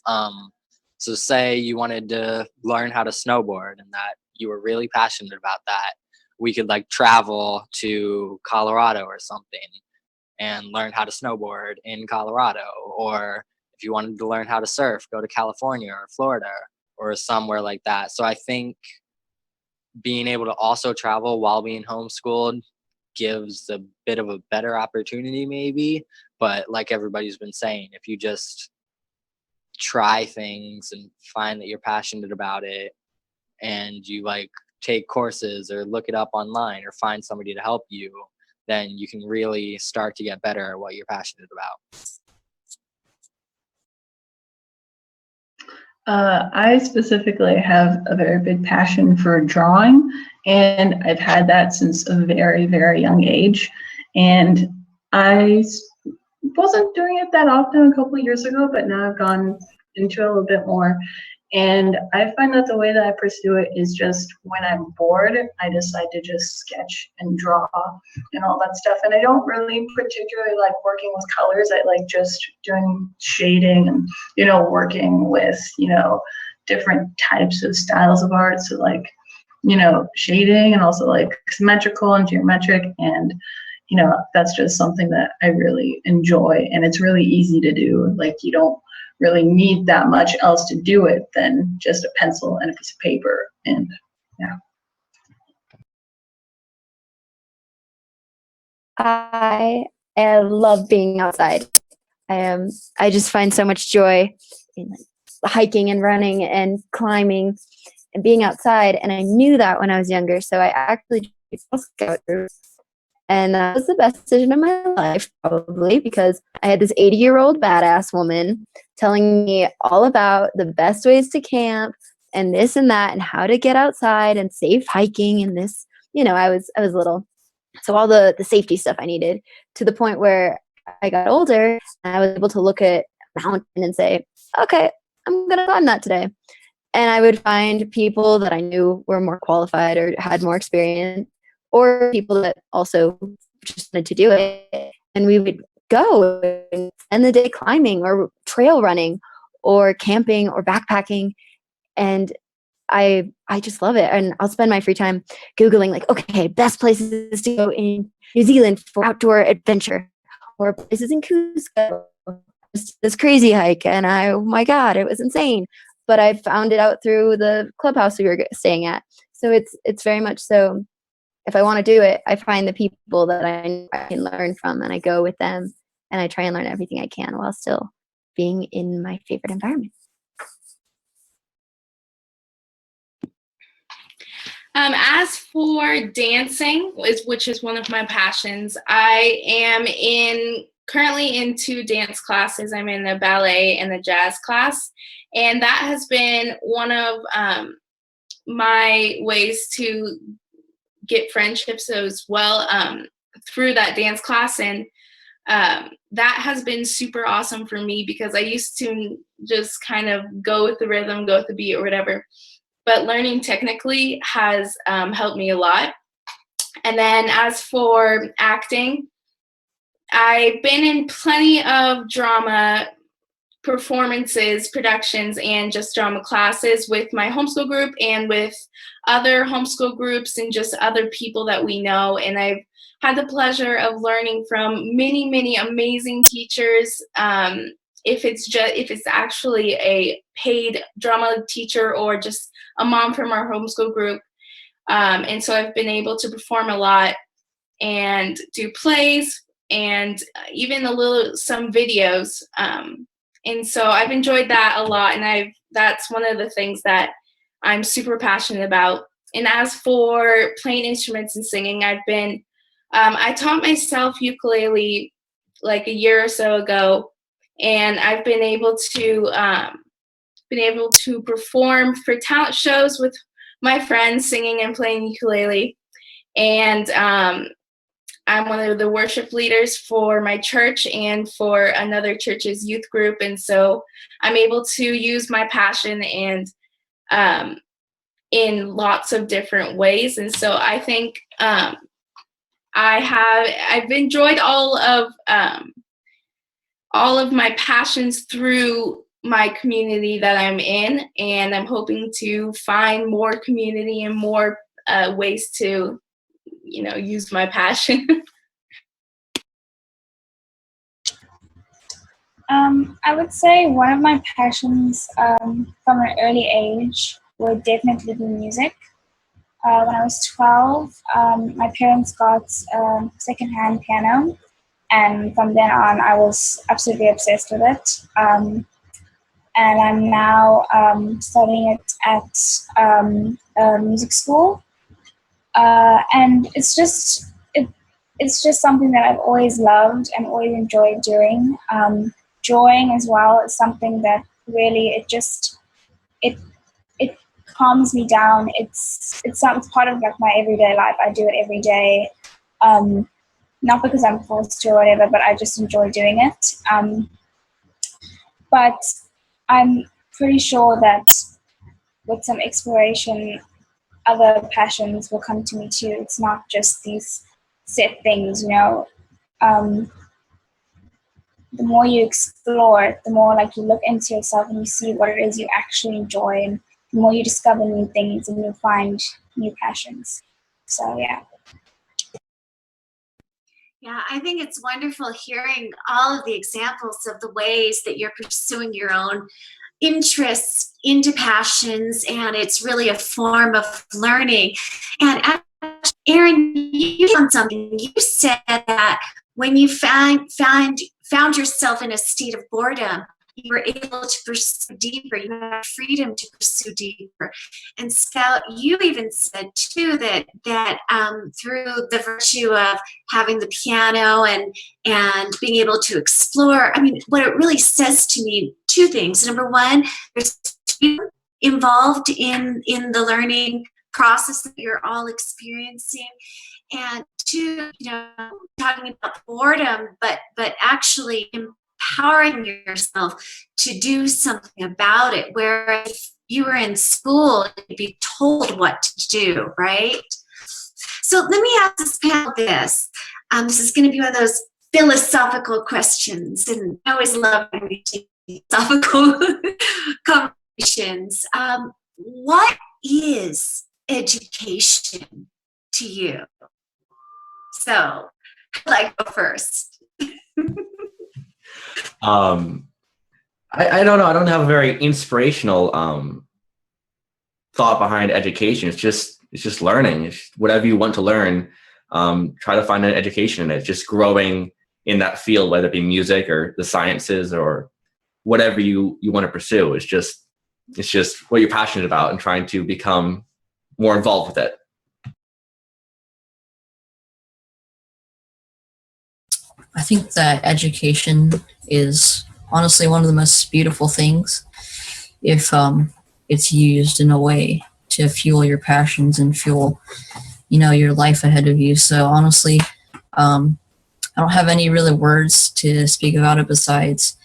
So say you wanted to learn how to snowboard and that you were really passionate about that. We could like travel to Colorado or something and learn how to snowboard in Colorado. Or if you wanted to learn how to surf, go to California or Florida or somewhere like that. So I think being able to also travel while being homeschooled gives a bit of a better opportunity maybe. But like everybody's been saying, if you just try things and find that you're passionate about it, and you like take courses or look it up online or find somebody to help you, then you can really start to get better at what you're passionate about. I specifically have a very big passion for drawing, and I've had that since a very, very young age. And I wasn't doing it that often a couple of years ago, but now I've gone into it a little bit more. And I find that the way that I pursue it is just when I'm bored, I decide to just sketch and draw and all that stuff. And I don't really particularly like working with colors. I like just doing shading and, working with, different types of styles of art. So like, shading and also like symmetrical and geometric. And, that's just something that I really enjoy. And it's really easy to do. Like you don't really need that much else to do it than just a pencil and a piece of paper. And yeah. I love being outside. I just find so much joy in hiking and running and climbing and being outside. And I knew that when I was younger. So I actually did Girl Scout groups. And that was the best decision of my life, probably, because I had this 80-year-old badass woman telling me all about the best ways to camp and this and that and how to get outside and safe hiking and this. I was little. So all the safety stuff I needed, to the point where I got older and I was able to look at a mountain and say, okay, I'm going to climb that today. And I would find people that I knew were more qualified or had more experience, or people that also just wanted to do it. And we would go and spend the day climbing or trail running or camping or backpacking. And I just love it. And I'll spend my free time Googling, like, okay, best places to go in New Zealand for outdoor adventure, or places in Cusco. This crazy hike. And oh my God, it was insane. But I found it out through the clubhouse we were staying at. So it's very much so, if I want to do it, I find the people that I can learn from, and I go with them, and I try and learn everything I can while still being in my favorite environment. As for dancing, which is one of my passions, I am currently in 2 dance classes. I'm in the ballet and the jazz class, and that has been one of my ways to get friendships as well through that dance class. And that has been super awesome for me, because I used to just kind of go with the rhythm, go with the beat or whatever. But learning technically has helped me a lot. And then as for acting, I've been in plenty of drama performances, productions, and just drama classes with my homeschool group and with other homeschool groups and just other people that we know. And I've had the pleasure of learning from many, many amazing teachers. If it's actually a paid drama teacher or just a mom from our homeschool group. And so I've been able to perform a lot and do plays and even some videos. And so I've enjoyed that a lot, and that's one of the things that I'm super passionate about. And as for playing instruments and singing, I taught myself ukulele like a year or so ago, and I've been able to perform for talent shows with my friends singing and playing ukulele. And I'm one of the worship leaders for my church and for another church's youth group. And so I'm able to use my passion and in lots of different ways. And so I think I've enjoyed all of my passions through my community that I'm in, and I'm hoping to find more community and more ways to use my passion. I would say one of my passions from an early age would definitely be music. When I was 12, my parents got a secondhand piano, and from then on I was absolutely obsessed with it. And I'm now studying it at a music school. And it's just something that I've always loved and always enjoyed doing. Drawing as well is something that really it calms me down. It's part of like my everyday life. I do it every day, not because I'm forced to or whatever, but I just enjoy doing it. But I'm pretty sure that with some exploration, other passions will come to me too. It's not just these set things, the more you explore, the more like you look into yourself and you see what it is you actually enjoy, and the more you discover new things and you find new passions. So yeah. Yeah, I think it's wonderful hearing all of the examples of the ways that you're pursuing your own interests into passions, and it's really a form of learning. And Erin, you found something. You said that when you found yourself in a state of boredom, you were able to pursue deeper. You had freedom to pursue deeper. And Scout, you even said too that through the virtue of having the piano and being able to explore, I mean, what it really says to me, two things. Number one, there's freedom involved in the learning process that you're all experiencing. And two, talking about boredom, but actually empowering yourself to do something about it. Where if you were in school, you'd be told what to do, right? So let me ask this panel this. This is going to be one of those philosophical questions, and I always love philosophical conversations. What is education to you? So, I'd go first. I don't know. I don't have a very inspirational thought behind education. It's just learning. It's whatever you want to learn. Try to find an education in it. Just growing in that field, whether it be music or the sciences or whatever you want to pursue. It's just what you're passionate about and trying to become more involved with it. I think that education is honestly one of the most beautiful things if it's used in a way to fuel your passions and fuel, your life ahead of you. So honestly, I don't have any really words to speak about it besides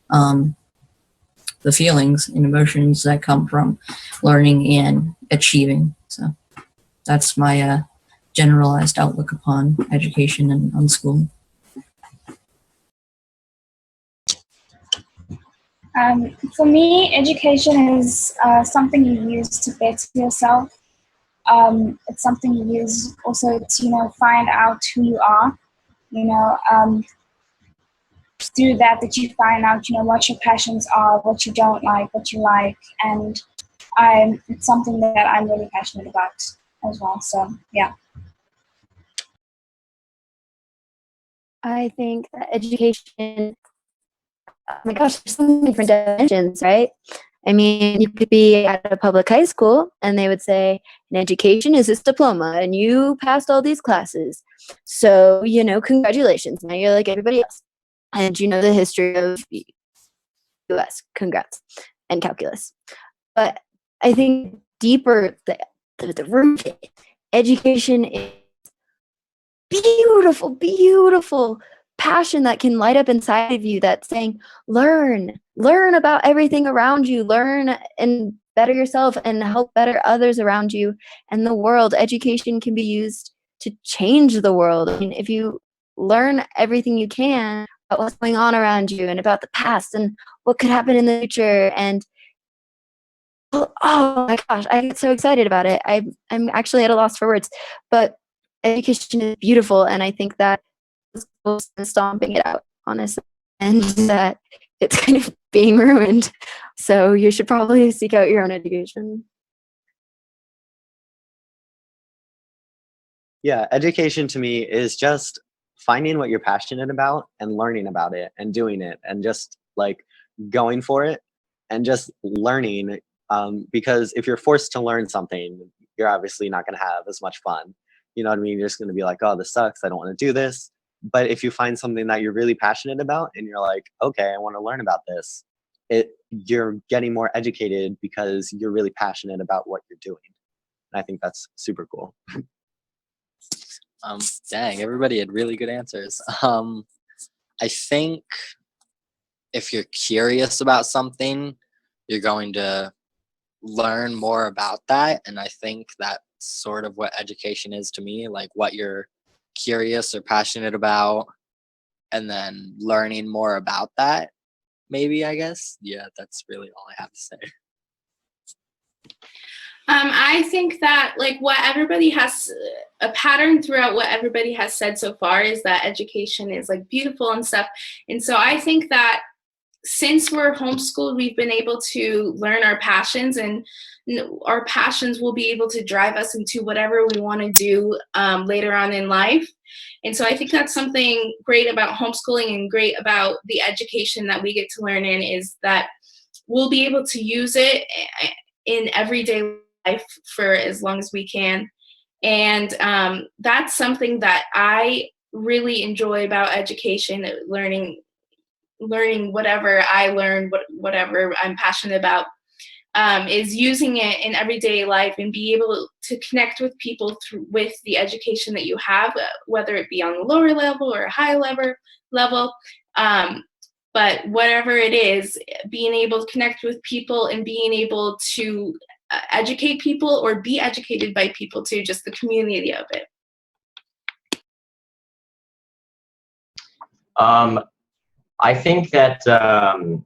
the feelings and emotions that come from learning and achieving. So that's my generalized outlook upon education and unschooling. For me, education is something you use to better yourself. It's something you use also to, find out who you are. Through that you find out, what your passions are, what you don't like, what you like, and it's something that I'm really passionate about as well. So yeah. I think that education, oh my gosh, there's so many different dimensions, right? I mean, you could be at a public high school and they would say, an education is this diploma and you passed all these classes. So, congratulations. Now you're like everybody else. And you know the history of US, congrats, and calculus. But I think deeper, the root of it, education is beautiful, beautiful passion that can light up inside of you that's saying, learn about everything around you, learn and better yourself and help better others around you and the world. Education can be used to change the world. I mean, if you learn everything you can about what's going on around you and about the past and what could happen in the future, and oh my gosh, I get so excited about it. I'm actually at a loss for words, but education is beautiful, and I think that schools are stomping it out, honestly, and that it's kind of being ruined. So you should probably seek out your own education. Yeah, education to me is just finding what you're passionate about and learning about it and doing it and just like going for it and just learning. Because if you're forced to learn something, you're obviously not going to have as much fun. You know what I mean? You're just going to be like, oh, this sucks. I don't want to do this. But if you find something that you're really passionate about and you're like, okay, I want to learn about this, you're getting more educated because you're really passionate about what you're doing. And I think that's super cool. Dang, everybody had really good answers. I think if you're curious about something, you're going to learn more about that. And I think that's sort of what education is to me, like what you're curious or passionate about, and then learning more about that, maybe, I guess. Yeah, that's really all I have to say. I think that what everybody has, a pattern throughout what everybody has said so far is that education is beautiful and stuff. And so I think that since we're homeschooled, we've been able to learn our passions, and our passions will be able to drive us into whatever we want to do later on in life. And so I think that's something great about homeschooling and great about the education that we get to learn in, is that we'll be able to use it in everyday life for as long as we can. And that's something that I really enjoy about education, learning whatever I learn, whatever I'm passionate about, is using it in everyday life and be able to connect with people with the education that you have, whether it be on the lower level or a high level. But whatever it is, being able to connect with people and being able to educate people or be educated by people too, just the community of it. I think that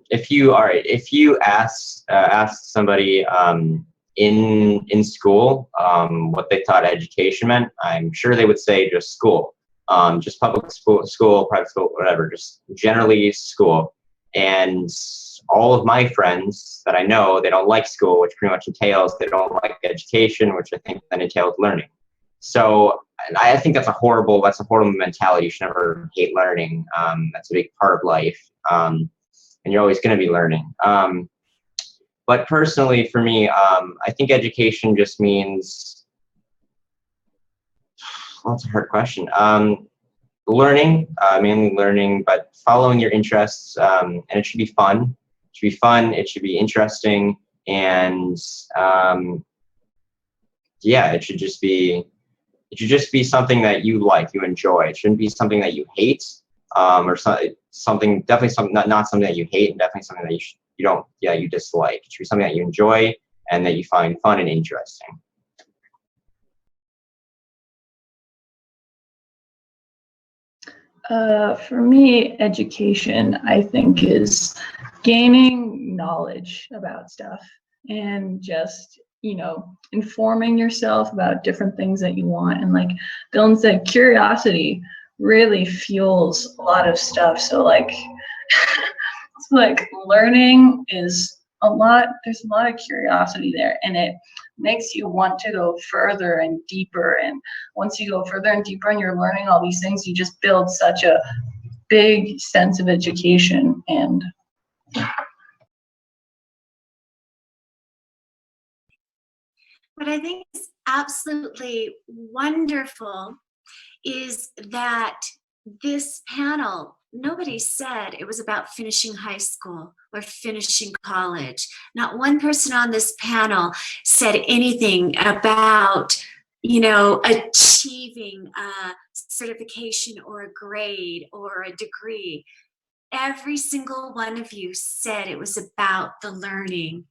if you ask somebody in school what they thought education meant, I'm sure they would say just school, just public school, private school, whatever, just generally school. And all of my friends that I know, they don't like school, which pretty much entails they don't like education, which I think then entails learning. So I think that's a horrible mentality. You should never hate learning. That's a big part of life, and you're always going to be learning. But personally, for me, I think education just means, well, that's a hard question. Learning, mainly learning, but following your interests, and it should be fun. It should be fun. It should be interesting, and yeah, it should just be something that you like, you enjoy. It shouldn't be something that you hate, or definitely something not something that you hate, and definitely something that you dislike. It should be something that you enjoy and that you find fun and interesting. For me, education, I think, is gaining knowledge about stuff and just, informing yourself about different things that you want. And like Dylan said, curiosity really fuels a lot of stuff. So it's like learning is there's a lot of curiosity there, and it makes you want to go further and deeper. And once you go further and deeper and you're learning all these things, you just build such a big sense of education. And what I think is absolutely wonderful is that this panel, nobody said it was about finishing high school or finishing college. Not one person on this panel said anything about, achieving a certification or a grade or a degree. Every single one of you said it was about the learning.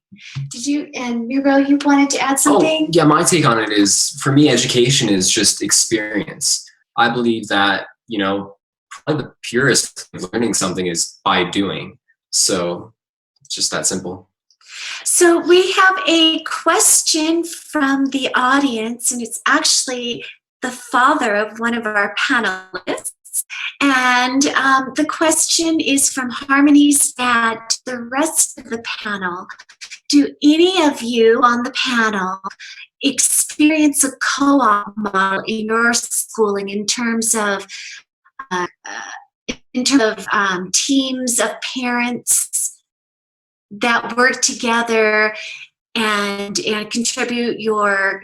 Did you, and Miro, you wanted to add something? Oh, yeah, my take on it is, for me, education is just experience. I believe that, probably the purest of learning something is by doing. So it's just that simple. So we have a question from the audience, and it's actually the father of one of our panelists. And the question is from Harmony's dad to the rest of the panel. Do any of you on the panel experience a co-op model in your schooling in terms of teams of parents that work together and contribute your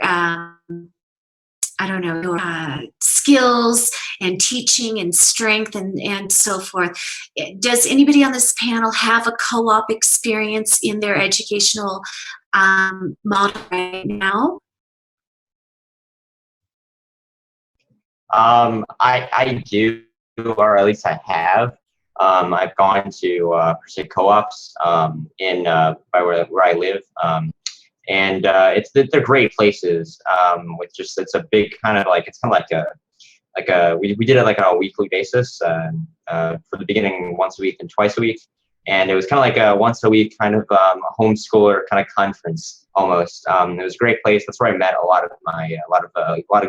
skills and teaching and strength and so forth? Does anybody on this panel have a co-op experience in their educational model right now? I do, or at least I have. I've gone to per se co-ops in by where I live, and they're great places. With just, it's a big kind of like, it's kind of like we did it like on a weekly basis for the beginning, once a week and twice a week, and it was kind of like a once a week kind of a homeschooler kind of conference almost. It was a great place. That's where I met a lot of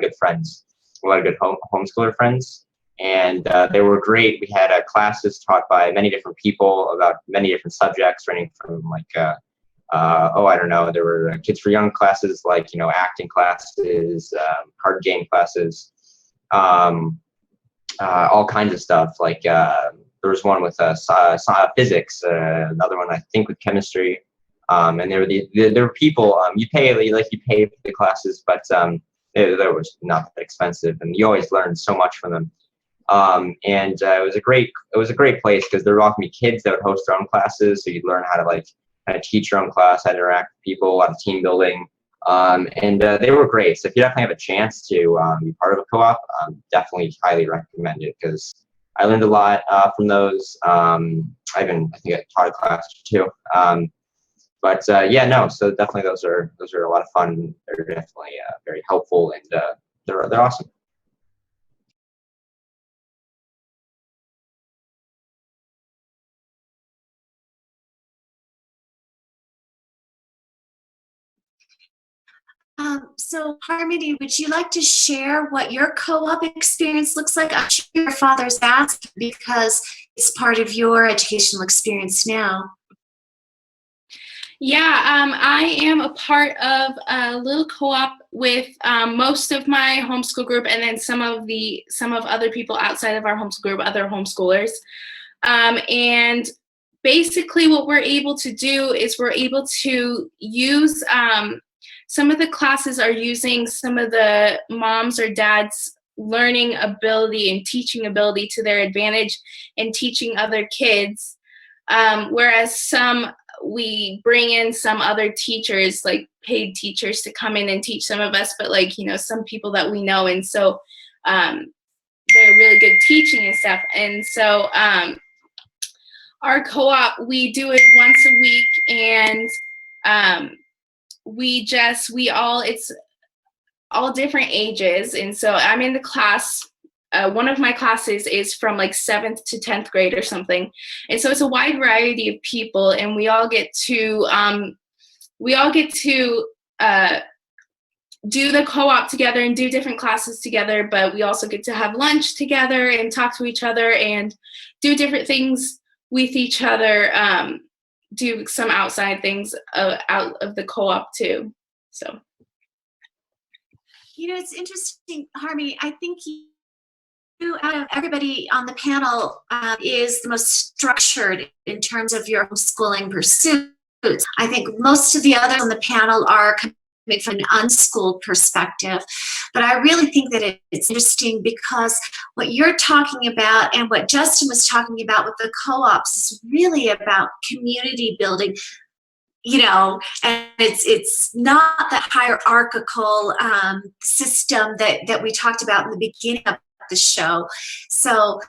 good friends, a lot of good homeschooler friends. And they were great. We had classes taught by many different people about many different subjects, ranging from there were kids for young classes, like, acting classes, card game classes. all kinds of stuff. Like there was one with physics, another one I think with chemistry, and there were people you pay for the classes, but they was not that expensive, and you always learned so much from them. And it was a great place because there were often be kids that would host their own classes, so you'd learn how to like kind of teach your own class, how to interact with people, a lot of team building. And they were great. So if you definitely have a chance to be part of a co-op, definitely highly recommend it because I learned a lot from those. I think I taught a class too. But yeah, no. So definitely those are a lot of fun. They're definitely very helpful, and they're awesome. So Harmony, would you like to share what your co-op experience looks like? I'm sure your father's asked because it's part of your educational experience now. Yeah, I am a part of a little co-op with most of my homeschool group, and then some of other people outside of our homeschool group, other homeschoolers. And basically what we're able to do is we're able to use some of the classes are using some of the moms or dads' learning ability and teaching ability to their advantage and teaching other kids, whereas we bring in some other teachers, like paid teachers, to come in and teach some of us, but like, some people that we know, and so they're really good teaching and stuff. And so our co-op, we do it once a week, and it's all different ages. And so I'm in the class, one of my classes is from like 7th to 10th grade or something. And so it's a wide variety of people, and we all get to do the co-op together and do different classes together, but we also get to have lunch together and talk to each other and do different things with each other, do some outside things out of the co-op too. So, it's interesting, Harmony. I think you, out of everybody on the panel, is the most structured in terms of your homeschooling pursuits. I think most of the others on the panel are coming from an unschooled perspective, but I really think that it's interesting because what you're talking about and what Justin was talking about with the co-ops is really about community building, and it's not that hierarchical system that we talked about in the beginning of the show. So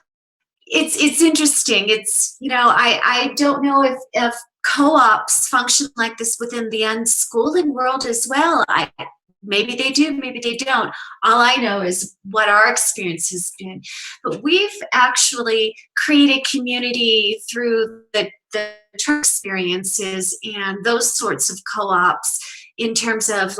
it's interesting. It's, I don't know if co-ops function like this within the unschooling world as well. Maybe they do, maybe they don't. All I know is what our experience has been. But we've actually created community through the term experiences and those sorts of co-ops, in terms of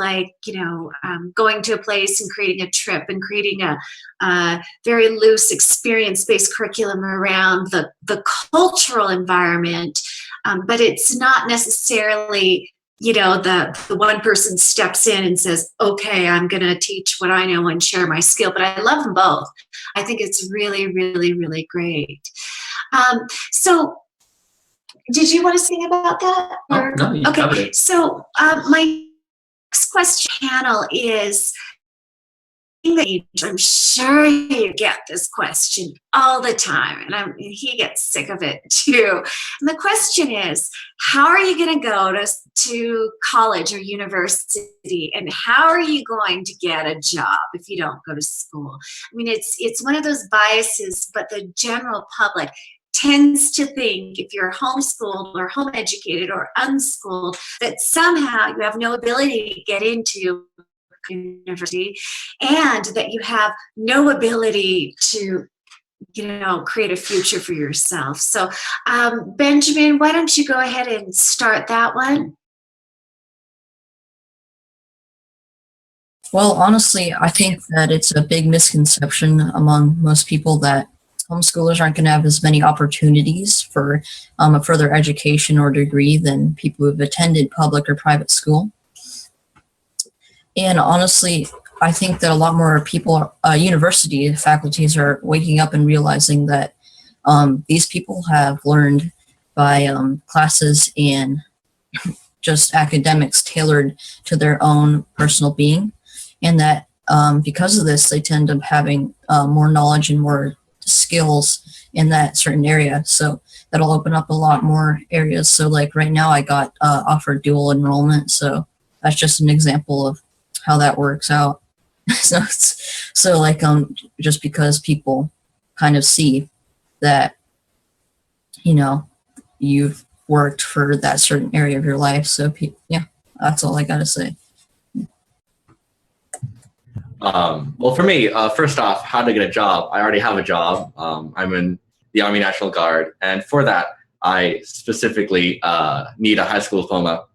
going to a place and creating a trip and creating a very loose experience-based curriculum around the cultural environment. But it's not necessarily, the one person steps in and says, okay, I'm going to teach what I know and share my skill. But I love them both. I think it's really, really, really great. So did you want to sing about that? No, you covered it. So my next question panel is, I'm sure you get this question all the time, and he gets sick of it too. And the question is, how are you going to go to college or university, and how are you going to get a job if you don't go to school? I mean, it's one of those biases, but the general public tends to think, if you're homeschooled or home educated or unschooled, that somehow you have no ability to get into university and that you have no ability to create a future for yourself. So Benjamin, why don't you go ahead and start that one? Well, honestly, I think that it's a big misconception among most people that homeschoolers aren't going to have as many opportunities for a further education or degree than people who've attended public or private school. And honestly, I think that a lot more people, university faculties are waking up and realizing that these people have learned by classes and just academics tailored to their own personal being, and that because of this, they tend to having more knowledge and more skills in that certain area. So that'll open up a lot more areas. So like right now I got offered dual enrollment. So that's just an example of how that works out. So like just because people kind of see that, you know, you've worked for that certain area of your life. So yeah, that's all I gotta say. Well, for me, first off, how to get a job. I already have a job. I'm in the Army National Guard, and for that, I specifically need a high school diploma,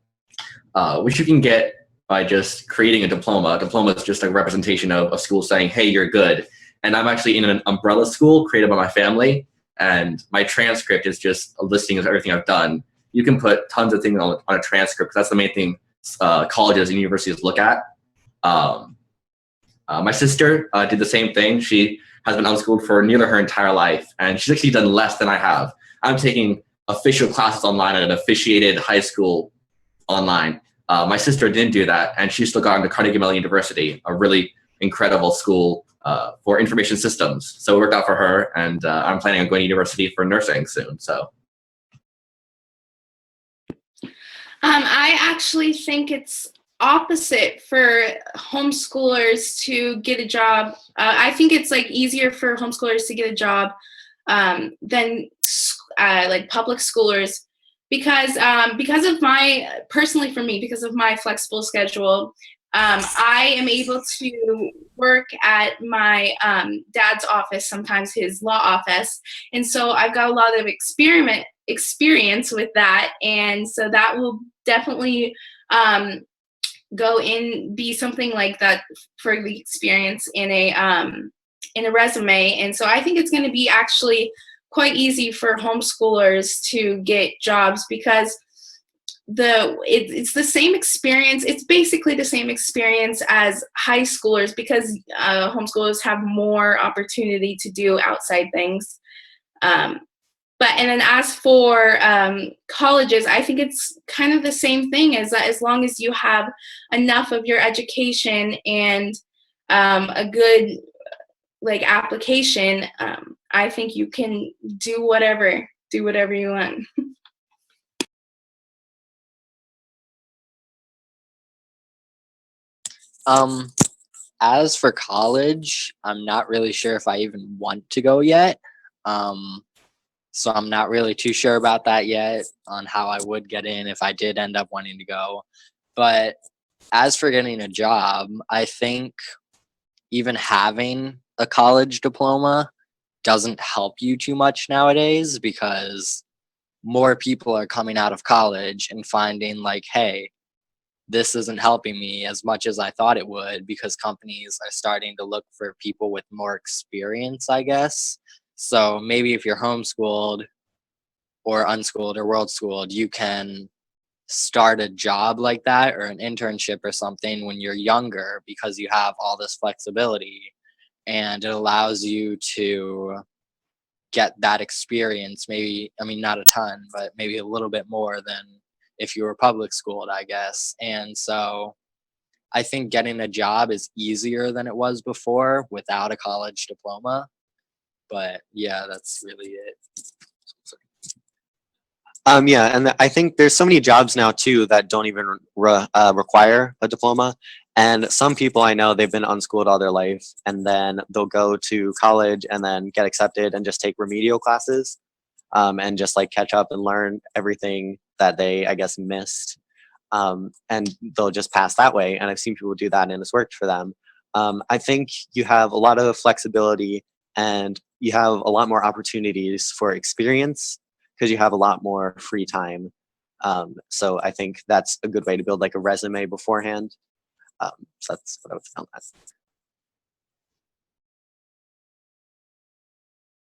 which you can get by just creating a diploma. A diploma is just a representation of a school saying, hey, you're good. And I'm actually in an umbrella school created by my family, and my transcript is just a listing of everything I've done. You can put tons of things on a transcript, because that's the main thing colleges and universities look at. My sister did the same thing. She has been unschooled for nearly her entire life, and she's actually done less than I have. I'm taking official classes online at an officiated high school online. My sister didn't do that, and she still got into Carnegie Mellon University, a really incredible school for information systems. So it worked out for her, and I'm planning on going to university for nursing soon. So, I actually think it's opposite for homeschoolers to get a job. I think it's like easier for homeschoolers to get a job than like public schoolers, because of my, personally for me, because of my flexible schedule, I am able to work at my dad's office, sometimes his law office, and so I've got a lot of experience with that, and so that will definitely go in, be something like that for the experience in a resume. And so I think it's going to be actually quite easy for homeschoolers to get jobs, because it's the same experience. It's basically the same experience as high schoolers, because homeschoolers have more opportunity to do outside things. And then as for colleges, I think it's kind of the same thing, as long as you have enough of your education and a good like application, I think you can do whatever you want. As for college, I'm not really sure if I even want to go yet. So I'm not really too sure about that yet, on how I would get in if I did end up wanting to go. But as for getting a job, I think even having a college diploma doesn't help you too much nowadays, because more people are coming out of college and finding like, hey, this isn't helping me as much as I thought it would, because companies are starting to look for people with more experience, I guess. So maybe if you're homeschooled or unschooled or world schooled, you can start a job like that or an internship or something when you're younger, because you have all this flexibility, and it allows you to get that experience. Maybe, I mean, not a ton, but maybe a little bit more than if you were public schooled, I guess. And so I think getting a job is easier than it was before without a college diploma. But yeah, that's really it. Yeah, and I think there's so many jobs now too that don't even require a diploma. And some people I know, they've been unschooled all their life, and then they'll go to college and then get accepted and just take remedial classes, and just like catch up and learn everything that they, I guess, missed. And they'll just pass that way. And I've seen people do that, and it's worked for them. I think you have a lot of flexibility, and you have a lot more opportunities for experience, because you have a lot more free time. So I think that's a good way to build like a resume beforehand. So that's what I would say on that.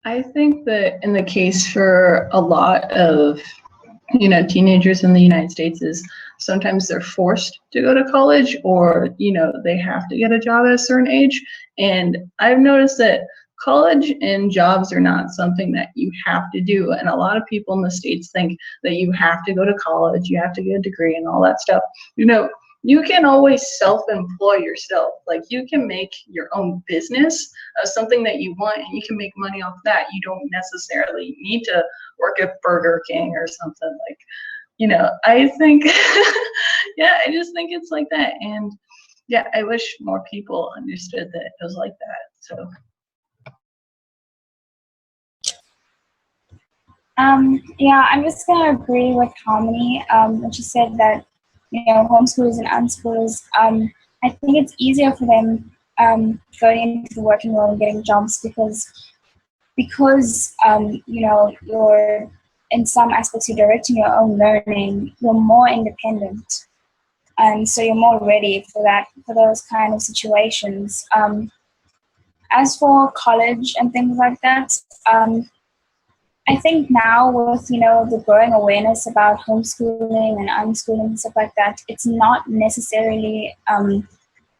I think that in the case for a lot of, teenagers in the United States is sometimes they're forced to go to college, or, you know, they have to get a job at a certain age. And I've noticed that college and jobs are not something that you have to do. And a lot of people in the States think that you have to go to college, you have to get a degree and all that stuff. You know, you can always self-employ yourself. Like, you can make your own business of something that you want, and you can make money off that. You don't necessarily need to work at Burger King or something. Like, you know, I think, yeah, I just think it's like that. And yeah, I wish more people understood that it was like that. So. Yeah, I'm just gonna agree with Harmony when she said that, you know, homeschoolers and unschoolers, I think it's easier for them going into the working world and getting jobs because you know, you're in some aspects you're directing your own learning, you're more independent, and so you're more ready for those kind of situations. As for college and things like that, I think now with, you know, the growing awareness about homeschooling and unschooling and stuff like that, it's not necessarily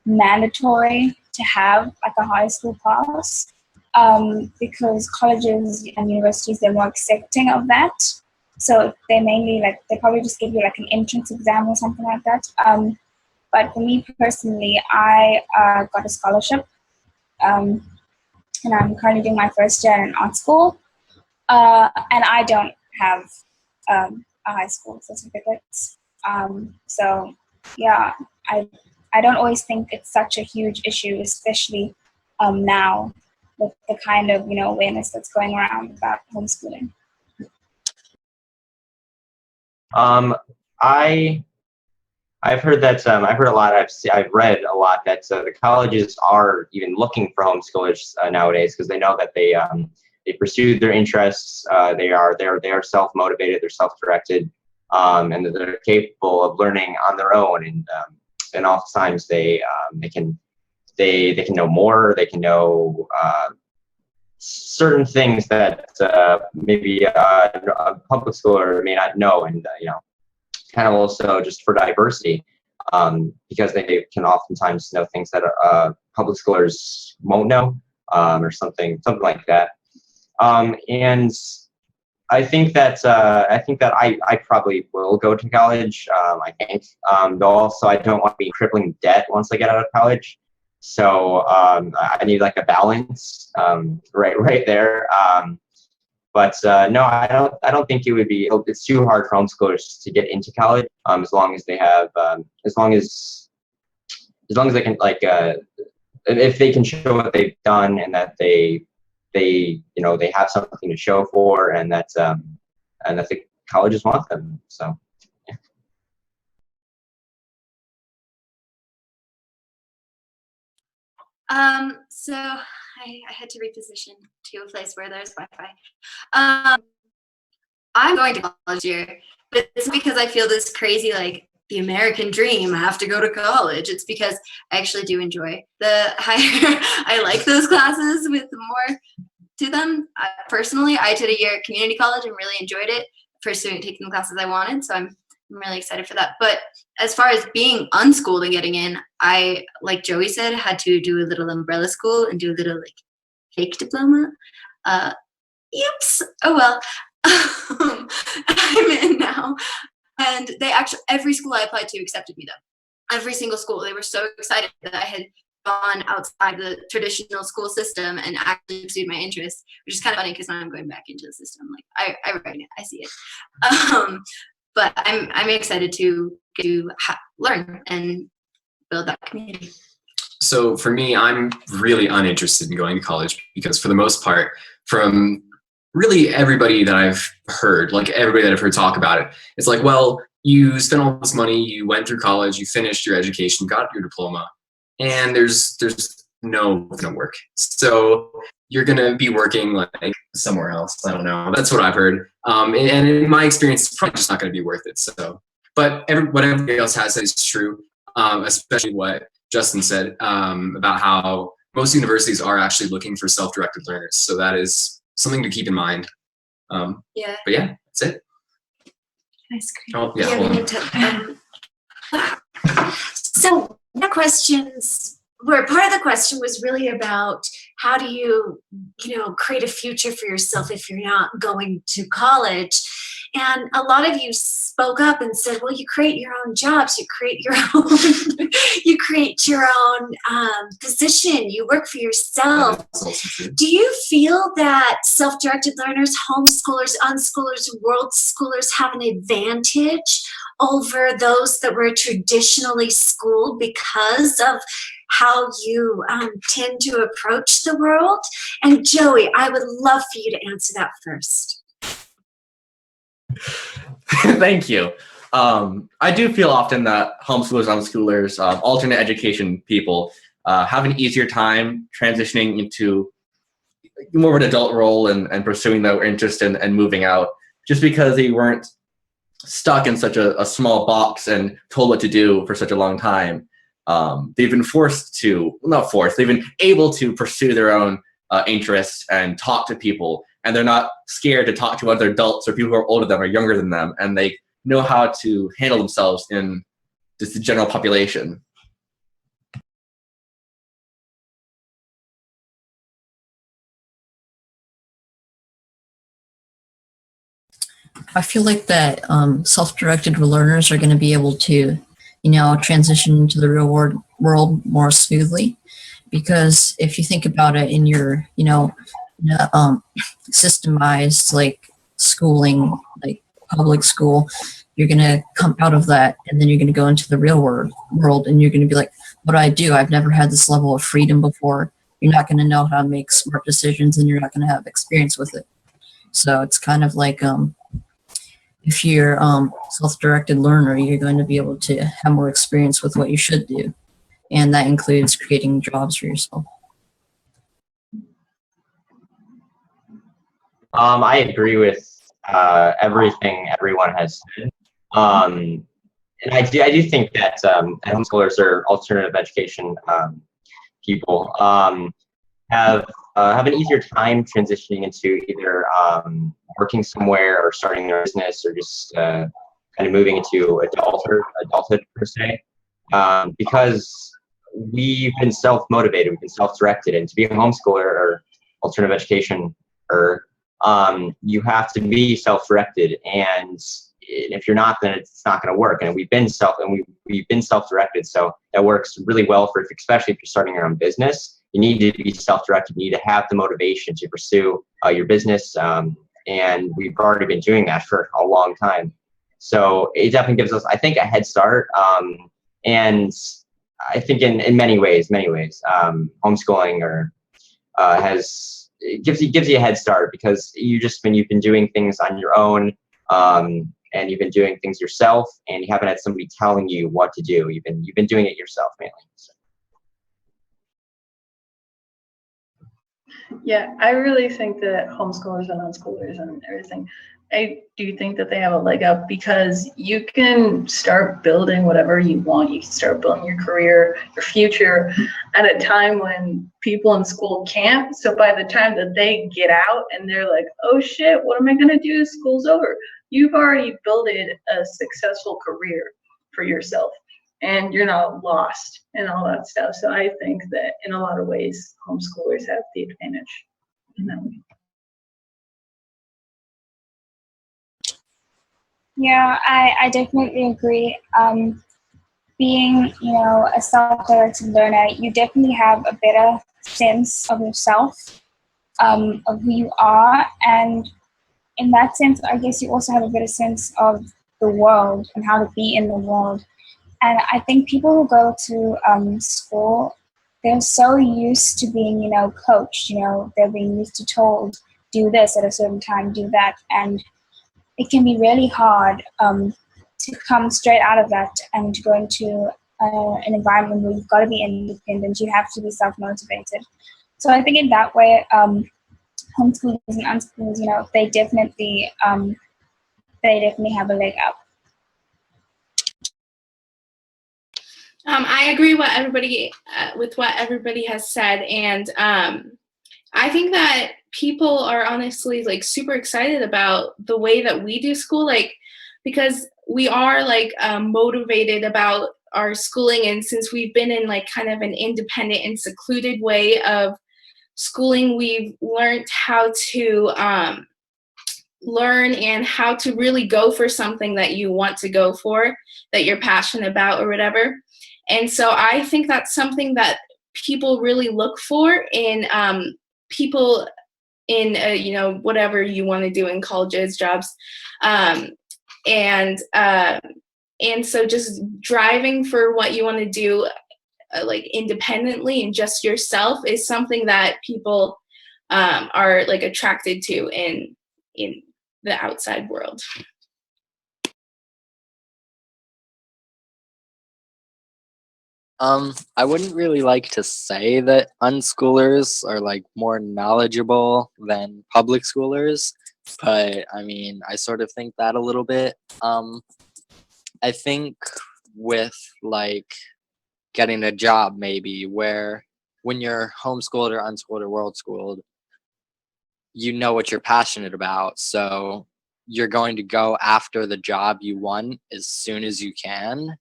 mandatory to have like a high school pass, because colleges and universities, they're more accepting of that. So they mainly they probably just give you like an entrance exam or something like that. But for me personally, I got a scholarship, and I'm currently doing my first year in art school. And I don't have a high school certificate. So yeah, I don't always think it's such a huge issue, especially now with the kind of, you know, awareness that's going around about homeschooling. I've heard that I've heard a lot. I've read a lot that the colleges are even looking for homeschoolers nowadays because they know that they pursue their interests. They are self-motivated. They're self-directed, and that they're capable of learning on their own. And oftentimes they can know more. They can know certain things that maybe a public schooler may not know, and you know, kind of also just for diversity, because they can oftentimes know things that public scholars won't know, or something like that. And I think that I probably will go to college. I think, though also I don't want to be in crippling debt once I get out of college. So I need like a balance, right there. But no, I don't think it would be. It's too hard for homeschoolers to get into college. As long as they have, as long as they can, like, if they can show what they've done and that they you know, they have something to show for, and that the colleges want them. So. Yeah. So I had to reposition to a place where there's Wi-Fi. I'm going to college here, but it's because I feel this crazy, like, the American dream, I have to go to college. It's because I actually do enjoy the higher, I like those classes with more to them. Personally, I did a year at community college and really enjoyed it, taking the classes I wanted, so I'm really excited for that. But as far as being unschooled and getting in, I, like Joey said, had to do a little umbrella school and do a little, like, fake diploma. Oops, oh well. I'm in now, and they actually, every school I applied to accepted me though. Every single school. They were so excited that I had gone outside the traditional school system and actually pursued my interests, which is kind of funny because now I'm going back into the system. Like, I read it, I see it. But I'm excited to learn and build that community. So for me, I'm really uninterested in going to college because for the most part, from really everybody that I've heard, like everybody that I've heard talk about it, it's like, well, you spent all this money, you went through college, you finished your education, got your diploma, and there's no work. So you're gonna be working like somewhere else. I don't know. That's what I've heard. And in my experience, it's probably just not gonna be worth it. So, but what everybody else has said is true, especially what Justin said about how most universities are actually looking for self-directed learners. So that is something to keep in mind. Yeah. But yeah, that's it. Ice cream. Oh, yeah. So the questions were part of the question was really about how do you create a future for yourself if you're not going to college. And a lot of you spoke up and said, well, you create your own jobs, you create your own, you create your own position, you work for yourself. Do you feel that self-directed learners, homeschoolers, unschoolers, world schoolers have an advantage over those that were traditionally schooled because of how you tend to approach the world? And Joey, I would love for you to answer that first. Thank you. I do feel often that homeschoolers, unschoolers, alternate education people have an easier time transitioning into more of an adult role and pursuing their interest and moving out, just because they weren't stuck in such a small box and told what to do for such a long time. They've been they've been able to pursue their own interests and talk to people, and they're not scared to talk to other adults or people who are older than them or younger than them, and they know how to handle themselves in just the general population. I feel like that self-directed learners are going to be able to, transition into the real world more smoothly. Because if you think about it in your, systemized like schooling, like public school, you're going to come out of that and then you're going to go into the real world and you're going to be like, what do I do? I've never had this level of freedom before. You're not going to know how to make smart decisions and you're not going to have experience with it. So it's kind of like, if you're self-directed learner, you're going to be able to have more experience with what you should do. And that includes creating jobs for yourself. I agree with everything everyone has said. And I do think that homeschoolers or alternative education people have an easier time transitioning into either working somewhere or starting their business or just kind of moving into adulthood per se, because we've been self-motivated, we've been self-directed, and to be a homeschooler or alternative education you have to be self-directed, and if you're not, then it's not going to work. And we've been self-directed, so that works really well for, especially if you're starting your own business. You need to be self-directed. You need to have the motivation to pursue your business, and we've already been doing that for a long time. So it definitely gives us, I think, a head start. And I think in many ways, homeschooling gives you a head start because you've been doing things on your own, and you've been doing things yourself, and you haven't had somebody telling you what to do. You've been doing it yourself mainly. So. Yeah, I really think that homeschoolers and unschoolers and everything, I do think that they have a leg up because you can start building whatever you want. You can start building your career, your future at a time when people in school can't. So by the time that they get out and they're like, oh shit, what am I going to do? School's over. You've already built a successful career for yourself and you're not lost and all that stuff. So I think that in a lot of ways, homeschoolers have the advantage in that way. Yeah, I definitely agree. Being, a self-directed learner, you definitely have a better sense of yourself, of who you are. And in that sense, I guess you also have a better sense of the world and how to be in the world. And I think people who go to school, they're so used to being, coached, they're being used to told, do this at a certain time, do that. And it can be really hard to come straight out of that and to go into an environment where you've got to be independent, you have to be self-motivated. So I think in that way, homeschoolers and unschoolers, they definitely have a leg up. I agree with what everybody has said, and I think that people are honestly like super excited about the way that we do school. Like because we are like motivated about our schooling, and since we've been in like kind of an independent and secluded way of schooling, we've learned how to learn and how to really go for something that you want to go for, that you're passionate about or whatever. And so I think that's something that people really look for in people in you know, whatever you want to do in colleges, jobs, and so just driving for what you want to do like independently and just yourself is something that people are like attracted to in the outside world. I wouldn't really like to say that unschoolers are like more knowledgeable than public schoolers, but I mean, I sort of think that a little bit. I think with like getting a job, maybe, where when you're homeschooled or unschooled or world schooled, you know what you're passionate about. So you're going to go after the job you want as soon as you can,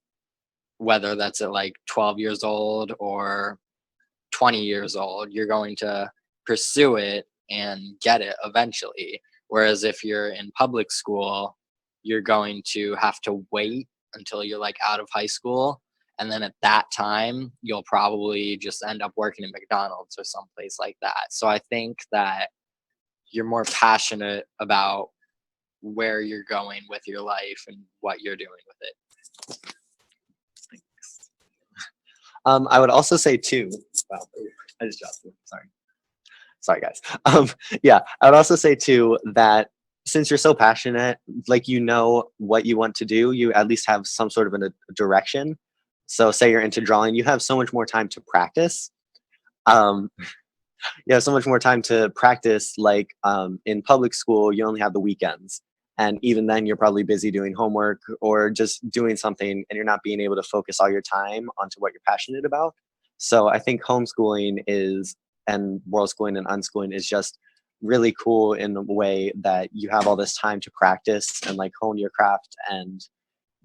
whether that's at like 12 years old or 20 years old. You're going to pursue it and get it eventually. Whereas if you're in public school, you're going to have to wait until you're like out of high school. And then at that time, you'll probably just end up working at McDonald's or someplace like that. So I think that you're more passionate about where you're going with your life and what you're doing with it. I would also say too, wow, I just dropped it. Sorry guys. Yeah, I would also say too that since you're so passionate, like you know what you want to do, you at least have some sort of a direction. So say you're into drawing, you have so much more time to practice. You have so much more time to practice, like in public school, you only have the weekends. And even then you're probably busy doing homework or just doing something and you're not being able to focus all your time onto what you're passionate about. So I think homeschooling and world schooling and unschooling is just really cool in the way that you have all this time to practice and like hone your craft and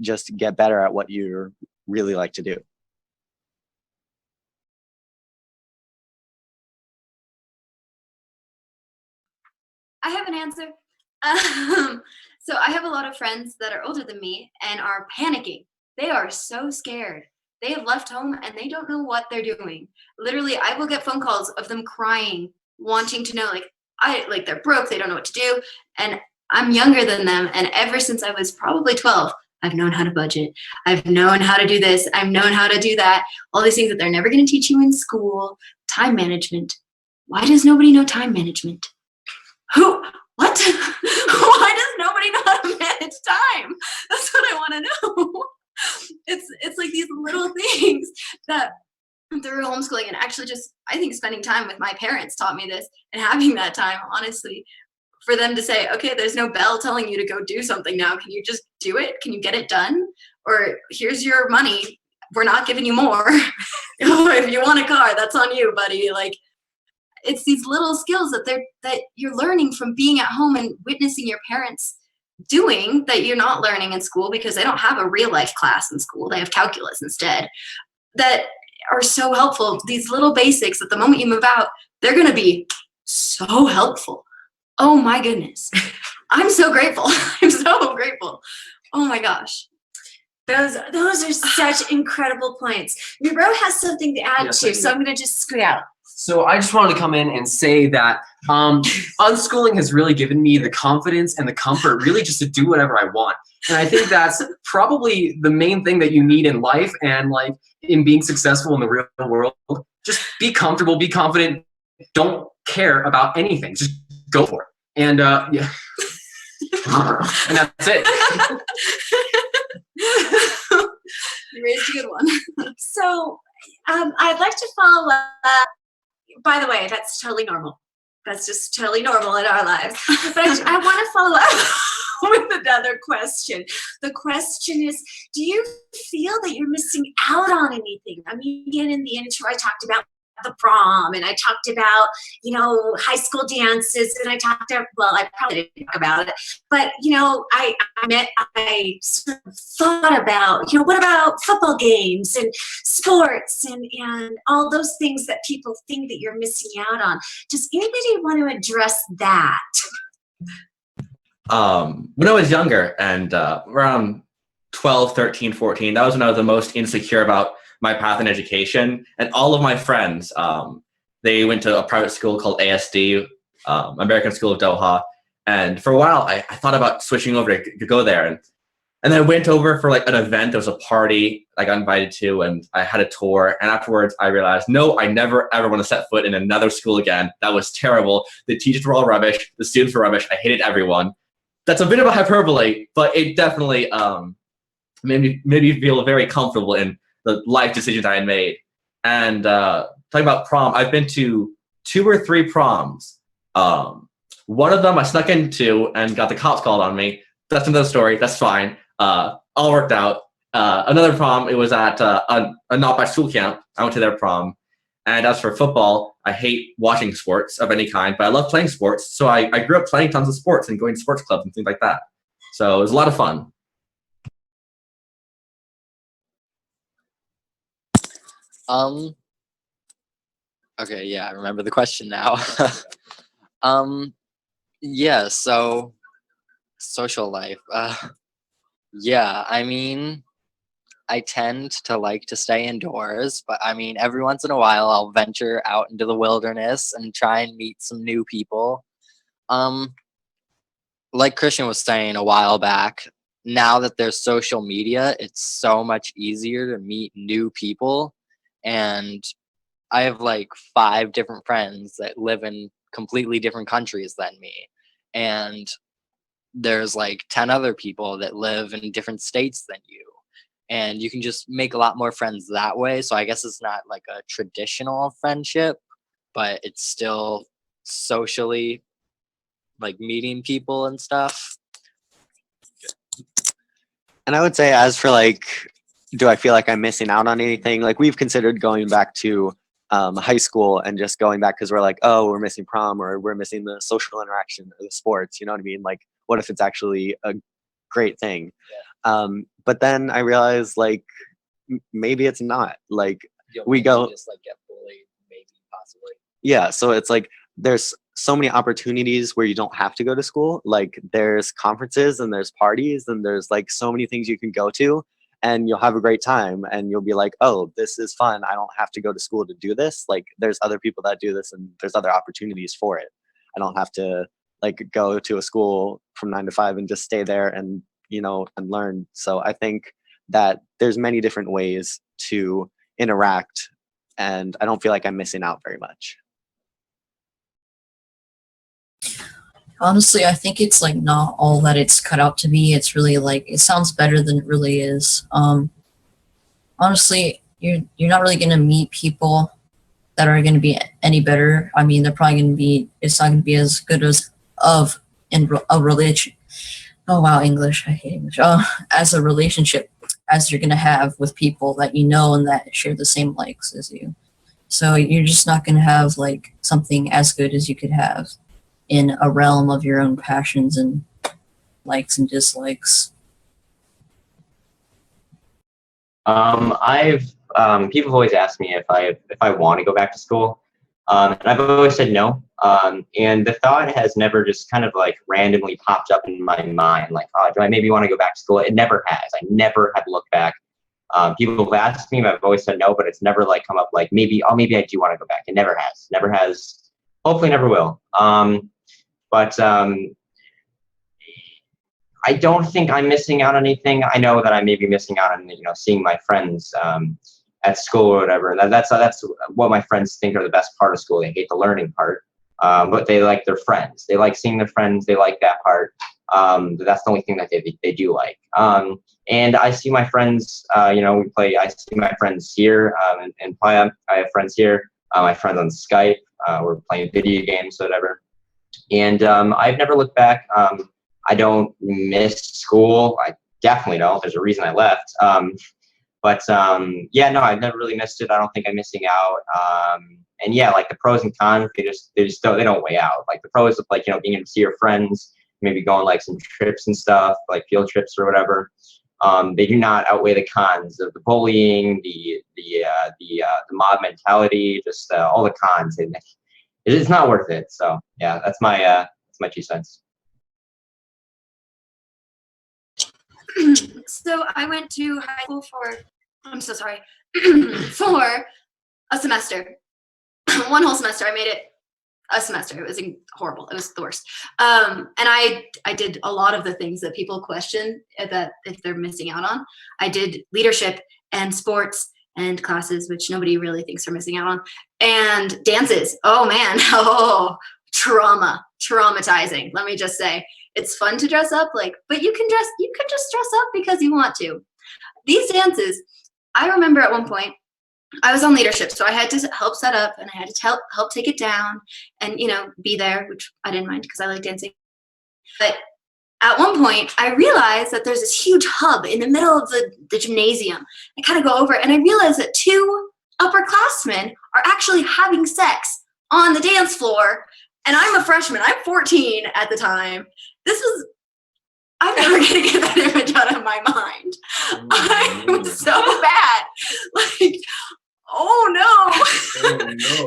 just get better at what you really like to do. I have an answer. So I have a lot of friends that are older than me and are panicking. They are so scared. They have left home and they don't know what they're doing. Literally, I will get phone calls of them crying, wanting to know, like they're broke, they don't know what to do. And I'm younger than them. And ever since I was probably 12, I've known how to budget. I've known how to do this. I've known how to do that. All these things that they're never going to teach you in school. Time management. Why does nobody know time management? Who? What? Why does nobody know how to manage time? That's what I want to know. It's like these little things that through homeschooling and actually just, I think spending time with my parents taught me this, and having that time, honestly, for them to say, okay, there's no bell telling you to go do something now. Can you just do it? Can you get it done? Or here's your money. We're not giving you more. If you want a car, that's on you, buddy. Like, it's these little skills that you're learning from being at home and witnessing your parents doing that you're not learning in school because they don't have a real life class in school. They have calculus instead, that are so helpful. These little basics that the moment you move out, they're going to be so helpful. Oh my goodness. I'm so grateful. I'm so grateful. Oh my gosh. Those are such incredible points. Miro has something to add too, so I'm going to just scoot out. So I just wanted to come in and say that unschooling has really given me the confidence and the comfort really just to do whatever I want. And I think that's probably the main thing that you need in life and like in being successful in the real world. Just be comfortable, be confident, don't care about anything. Just go for it. And yeah. And that's it. You raised a good one. So I'd like to follow up. By the way, that's totally normal. That's just totally normal in our lives. But I want to follow up with another question. The question is, do you feel that you're missing out on anything? I mean, again, in the intro, I talked about the prom, and I talked about, you know, high school dances, and I talked about, well, I probably didn't talk about it, but, you know, I sort of thought about, you know, what about football games and sports and all those things that people think that you're missing out on. Does anybody want to address that? When I was younger and around 12, 13, 14, that was when I was the most insecure about my path in education. And all of my friends, they went to a private school called ASD, American School of Doha. And for a while, I thought about switching over to go there. And then I went over for like an event. There was a party I got invited to, and I had a tour. And afterwards, I realized, no, I never, ever want to set foot in another school again. That was terrible. The teachers were all rubbish. The students were rubbish. I hated everyone. That's a bit of a hyperbole, but it definitely made me feel very comfortable in the life decisions I had made. And talking about prom, I've been to 2 or 3 proms. One of them I snuck into and got the cops called on me. That's another story. That's fine. All worked out. Another prom, it was at a not by school camp. I went to their prom. And as for football, I hate watching sports of any kind, but I love playing sports. So I grew up playing tons of sports and going to sports clubs and things like that. So it was a lot of fun. Okay, yeah, I remember the question now. Yeah, so social life. Yeah, I mean, I tend to like to stay indoors, but I mean, every once in a while I'll venture out into the wilderness and try and meet some new people. Like Christian was saying a while back, now that there's social media, it's so much easier to meet new people. And I have like 5 different friends that live in completely different countries than me. And there's like 10 other people that live in different states than you. And you can just make a lot more friends that way. So I guess it's not like a traditional friendship, but it's still socially like meeting people and stuff. And I would say, as for like, do I feel like I'm missing out on anything? Like, we've considered going back to high school and just going back because we're like, oh, we're missing prom, or we're missing the social interaction or the sports. You know what I mean? Like, what if it's actually a great thing? But then I realized, like, maybe it's not. Like, we go just like get bullied, maybe possibly. Yeah, so it's like there's so many opportunities where you don't have to go to school. Like, there's conferences and there's parties and there's like so many things you can go to, and you'll have a great time and you'll be like, oh, this is fun. I don't have to go to school to do this. Like, there's other people that do this and there's other opportunities for it. I don't have to like go to a school from 9 to 5 and just stay there and, you know, and learn. So I think that there's many different ways to interact, and I don't feel like I'm missing out very much. Honestly, I think it's like not all that it's cut out to be. It's really like, it sounds better than it really is. Honestly, you're not really gonna meet people that are gonna be any better. I mean, they're probably gonna be, it's not gonna be as good as in a religion. Oh wow, English, I hate English. As a relationship as you're gonna have with people that you know and that share the same likes as you. So you're just not gonna have like something as good as you could have in a realm of your own passions and likes and dislikes. People have always asked me if I want to go back to school, and I've always said no. And the thought has never just kind of like randomly popped up in my mind, like, oh, do I maybe want to go back to school? It never has. I never have looked back. People have asked me, but I've always said no. But it's never like come up like maybe I do want to go back. It never has. Never has. Hopefully, never will. But I don't think I'm missing out on anything. I know that I may be missing out on, you know, seeing my friends at school or whatever. That's what my friends think are the best part of school. They hate the learning part, but they like their friends. They like seeing their friends. They like that part. That's the only thing that they do like. And I see my friends. You know, I see my friends here in Playa. I have friends here. My friends on Skype. We're playing video games, whatever. And I've never looked back. I don't miss school. I definitely don't. There's a reason I left. But yeah, no, I've never really missed it. I don't think I'm missing out. And yeah, like the pros and cons, they don't weigh out. Like the pros of like, you know, being able to see your friends, maybe going like some trips and stuff, like field trips or whatever. They do not outweigh the cons of the bullying, the mob mentality, just all the cons. And it's not worth it. So yeah, that's my 2 cents. So I went to high school I'm so sorry, for a semester. One whole semester. I made it a semester. It was horrible. It was the worst. And I did a lot of the things that people question that if they're missing out on. I did leadership and sports and classes, which nobody really thinks they're missing out on, and dances. Oh man, traumatizing. Let me just say, it's fun to dress up, but you can just dress up because you want to. These dances, I remember at one point, I was on leadership, so I had to help set up and I had to help take it down and, be there, which I didn't mind because I like dancing. But at one point, I realized that there's this huge hub in the middle of the gymnasium. I kind of go over and I realized that 2 upperclassmen are actually having sex on the dance floor. And I'm a freshman. I'm 14 at the time. I'm never going to get that image out of my mind. I was so bad. Oh no.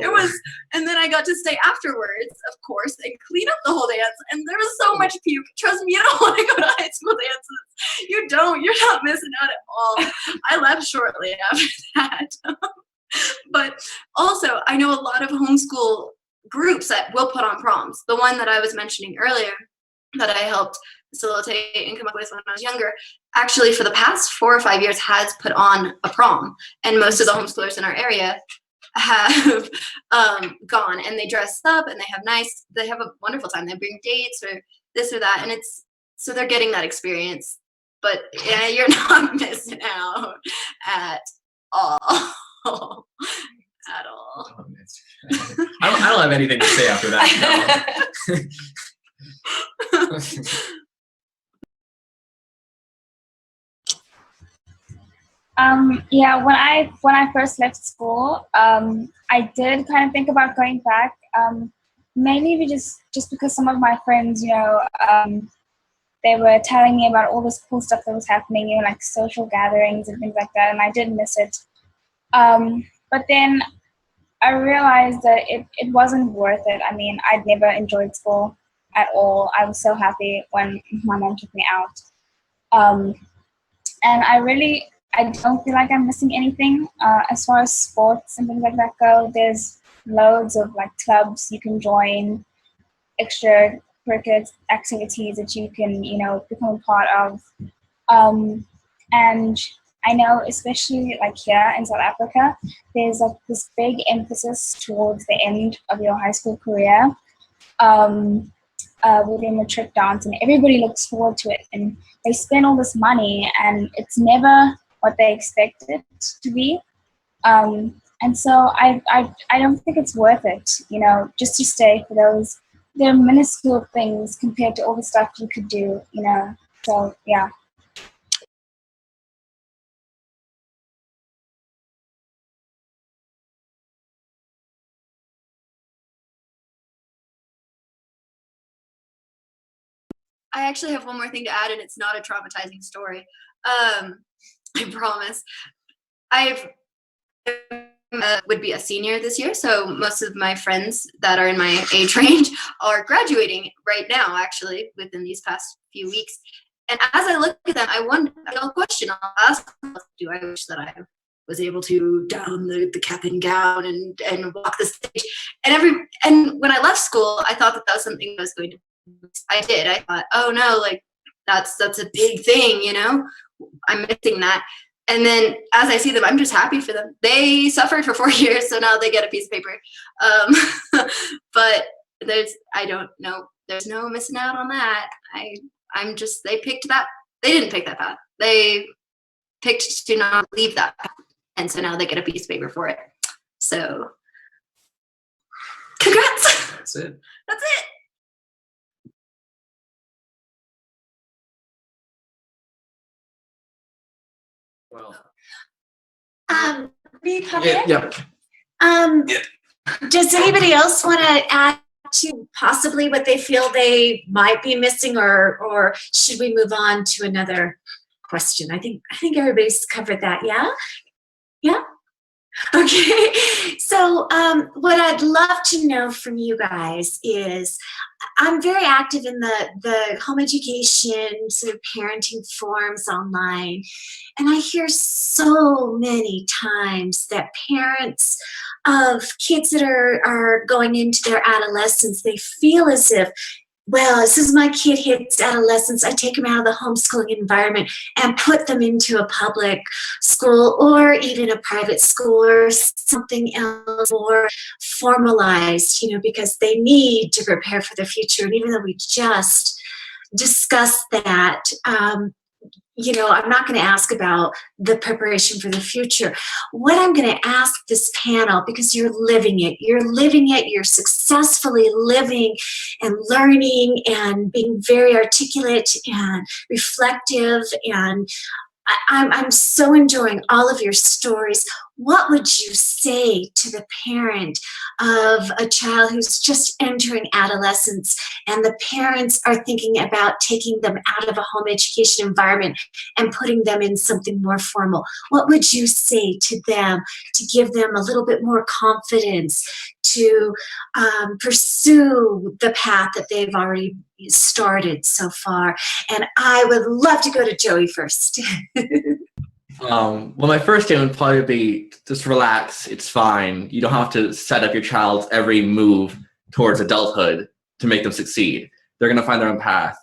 It was, and then I got to stay afterwards, of course, and clean up the whole dance. And there was so much puke. Trust me, you don't want to go to high school dances. You don't. You're not missing out at all. I left shortly after that. But also, I know a lot of homeschool groups that will put on proms. The one that I was mentioning earlier that I helped facilitate and come up with when I was younger, actually for the past 4 or 5 years has put on a prom. And most of the homeschoolers in our area have gone, and they dress up and they have a wonderful time. They bring dates or this or that. And so they're getting that experience. But yeah, you're not missing out at all. At all. I don't have anything to say after that. No. Yeah, when I first left school, I did kind of think about going back. Mainly just because some of my friends, they were telling me about all this cool stuff that was happening, like social gatherings and things like that, and I did miss it. But then I realized that it wasn't worth it. I mean, I'd never enjoyed school at all. I was so happy when my mom took me out. And I don't feel like I'm missing anything. As far as sports and things like that go, there's loads of clubs you can join, extra curricular activities that you can, become a part of. And I know, especially here in South Africa, there's this big emphasis towards the end of your high school career within the trip dance, and everybody looks forward to it. And they spend all this money, and it's never what they expect it to be. And so I don't think it's worth it, just to stay for those. They're minuscule things compared to all the stuff you could do, So yeah. I actually have one more thing to add, and it's not a traumatizing story. I promise. Would be a senior this year, so most of my friends that are in my age range are graduating right now, actually, within these past few weeks. And as I look at them, I'll ask, do I wish that I was able to don the cap and gown and walk the stage? And when I left school, I thought that was something I was going to. I did. I thought, oh no, that's a big thing, I'm missing that. And then as I see them, I'm just happy for them. They suffered for 4 years, so now they get a piece of paper. But there's no missing out on that. They picked that. They didn't pick that path. They picked to not leave that path. And so now they get a piece of paper for it. So congrats. That's it. That's it. Well, Me come Yeah, in? yeah. Does anybody else want to add to possibly what they feel they might be missing, or should we move on to another question? I think everybody's covered that. Yeah. Yeah. Okay. So what I'd love to know from you guys is, I'm very active in the home education sort of parenting forums online, and I hear so many times that parents of kids that are going into their adolescence, they feel as if, well, as soon as my kid hits adolescence, I take them out of the homeschooling environment and put them into a public school or even a private school or something else more formalized, because they need to prepare for the future. And even though we just discussed that, I'm not going to ask about the preparation for the future. What I'm going to ask this panel, because you're living it, you're successfully living and learning and being very articulate and reflective, and I'm so enjoying all of your stories. What would you say to the parent of a child who's just entering adolescence and the parents are thinking about taking them out of a home education environment and putting them in something more formal? What would you say to them to give them a little bit more confidence to pursue the path that they've already started so far? And I would love to go to Joey first. Well, my first statement would probably be just relax. It's fine. You don't have to set up your child's every move towards adulthood to make them succeed. They're going to find their own path.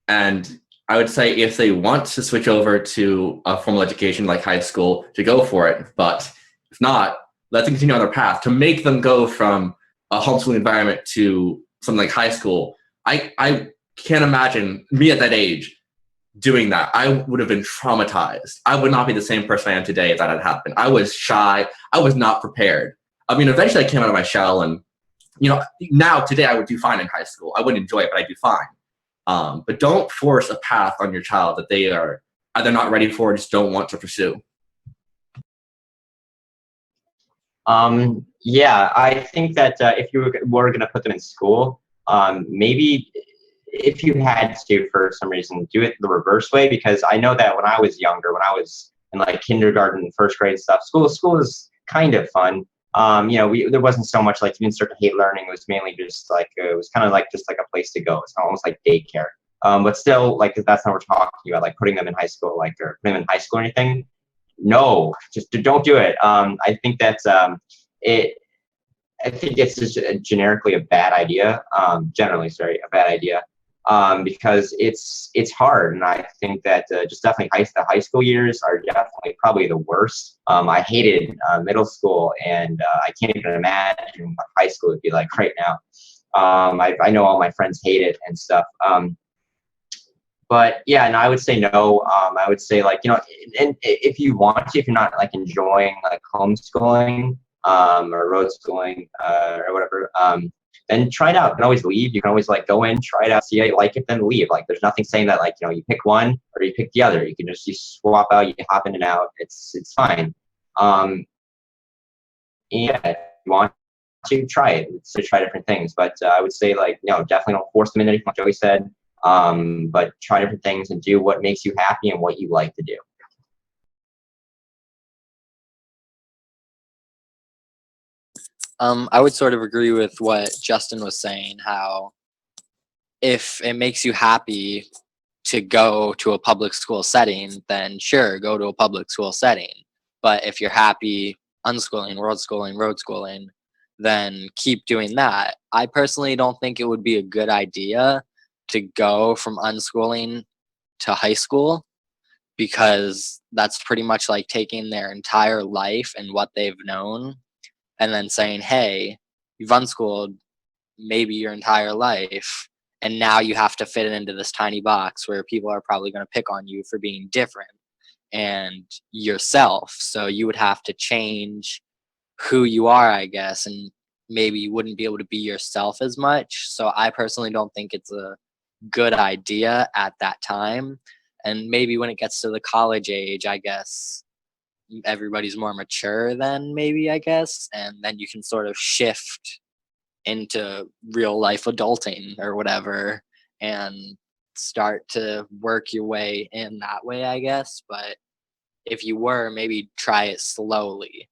And I would say if they want to switch over to a formal education like high school, to go for it. But if not, let them continue on their path. To make them go from a homeschooling environment to something like high school, I can't imagine me at that age doing that. I would have been traumatized. I would not be the same person I am today if that had happened. I was shy. I was not prepared. I mean, eventually I came out of my shell, and now today I would do fine in high school. I wouldn't enjoy it, but I'd do fine. But don't force a path on your child that they are either not ready for or just don't want to pursue. Yeah, I think that if you were going to put them in school, maybe if you had to, for some reason, do it the reverse way, because I know that when I was younger, when I was in like kindergarten, first grade stuff, school is kind of fun. There wasn't so much like you didn't start to hate learning. It was mainly just like, it was kind of like just like a place to go. It's almost like daycare. But still, like, that's not what we're talking about, like putting them in high school, or putting them in high school or anything. No, just don't do it. I think that's I think it's just generically a bad idea. Generally, sorry, a bad idea. Because it's hard, and I think that just definitely the high school years are definitely probably the worst. I hated middle school, and I can't even imagine what high school would be like right now. I know all my friends hate it and stuff. But yeah, and I would say no. I would say, like, and if you want to, if you're not like enjoying like homeschooling or road schooling or whatever, then try it out. You can always leave. You can always like go in, try it out, see how you like it, then leave. Like, there's nothing saying that, like, you pick one or you pick the other. You can just you swap out, you hop in and out. It's fine. And yeah, if you want to try it, so try different things. But I would say, like, definitely don't force them into anything, like Joey said. But try different things and do what makes you happy and what you like to do. I would sort of agree with what Justin was saying, how if it makes you happy to go to a public school setting, then sure, go to a public school setting. But if you're happy unschooling, world schooling, road schooling, then keep doing that. I personally don't think it would be a good idea to go from unschooling to high school, because that's pretty much like taking their entire life and what they've known and then saying, hey, you've unschooled maybe your entire life, and now you have to fit it into this tiny box where people are probably going to pick on you for being different and yourself. So you would have to change who you are, I guess, and maybe you wouldn't be able to be yourself as much. So I personally don't think it's a good idea at that time. And maybe when it gets to the college age, I guess everybody's more mature then, maybe, I guess, and then you can sort of shift into real life adulting or whatever and start to work your way in that way, I guess. But if you were, maybe try it slowly.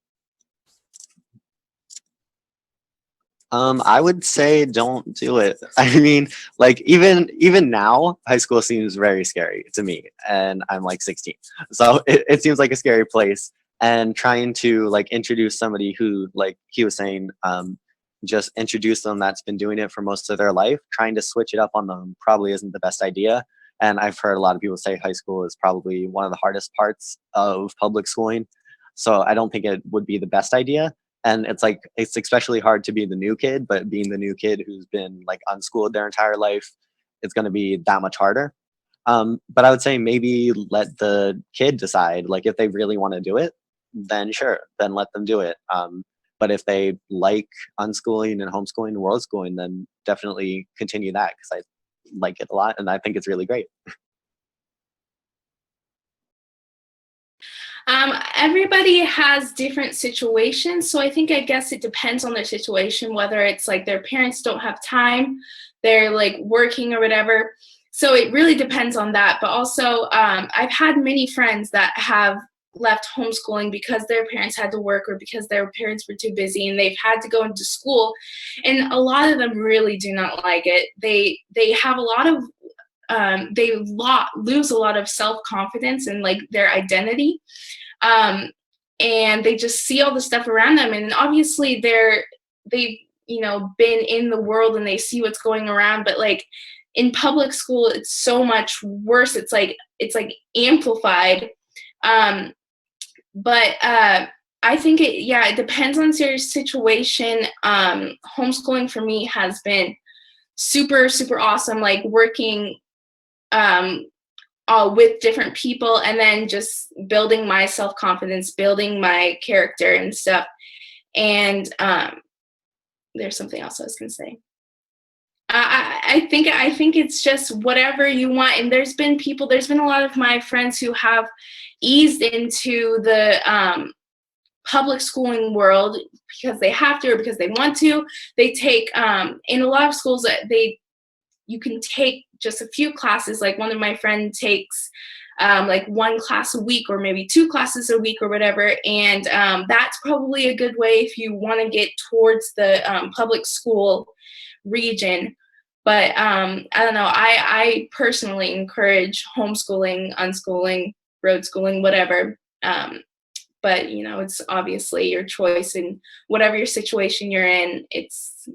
I would say don't do it. I mean, like even now, high school seems very scary to me, and I'm like 16, so it seems like a scary place. And trying to like introduce somebody who, like he was saying, just introduce them that's been doing it for most of their life. Trying to switch it up on them probably isn't the best idea. And I've heard a lot of people say high school is probably one of the hardest parts of public schooling. So I don't think it would be the best idea. And it's like, it's especially hard to be the new kid, but being the new kid who's been like unschooled their entire life, it's going to be that much harder. But I would say maybe let the kid decide, like if they really want to do it, then sure, then let them do it. But if they like unschooling and homeschooling and world schooling, then definitely continue that, because I like it a lot and I think it's really great. Everybody has different situations, so I guess it depends on their situation, whether it's like their parents don't have time, they're like working or whatever. So it really depends on that. But also, I've had many friends that have left homeschooling because their parents had to work or because their parents were too busy and they've had to go into school. And a lot of them really do not like it. They have a lot of lose a lot of self-confidence and like their identity, and they just see all the stuff around them, and obviously they've been in the world and they see what's going around, but like in public school it's so much worse. It's like amplified. But I think it depends on your situation. Homeschooling for me has been super, super awesome, like working with different people and then just building my self-confidence, building my character and stuff. And there's something else I was going to say. I think it's just whatever you want. And there's been a lot of my friends who have eased into the public schooling world because they have to or because they want to. They take in a lot of schools that you can take just a few classes. Like one of my friends takes like one class a week or maybe 2 classes a week or whatever. And that's probably a good way if you want to get towards the public school region. But I don't know. I personally encourage homeschooling, unschooling, road schooling, whatever. But it's obviously your choice, and whatever your situation you're in, it's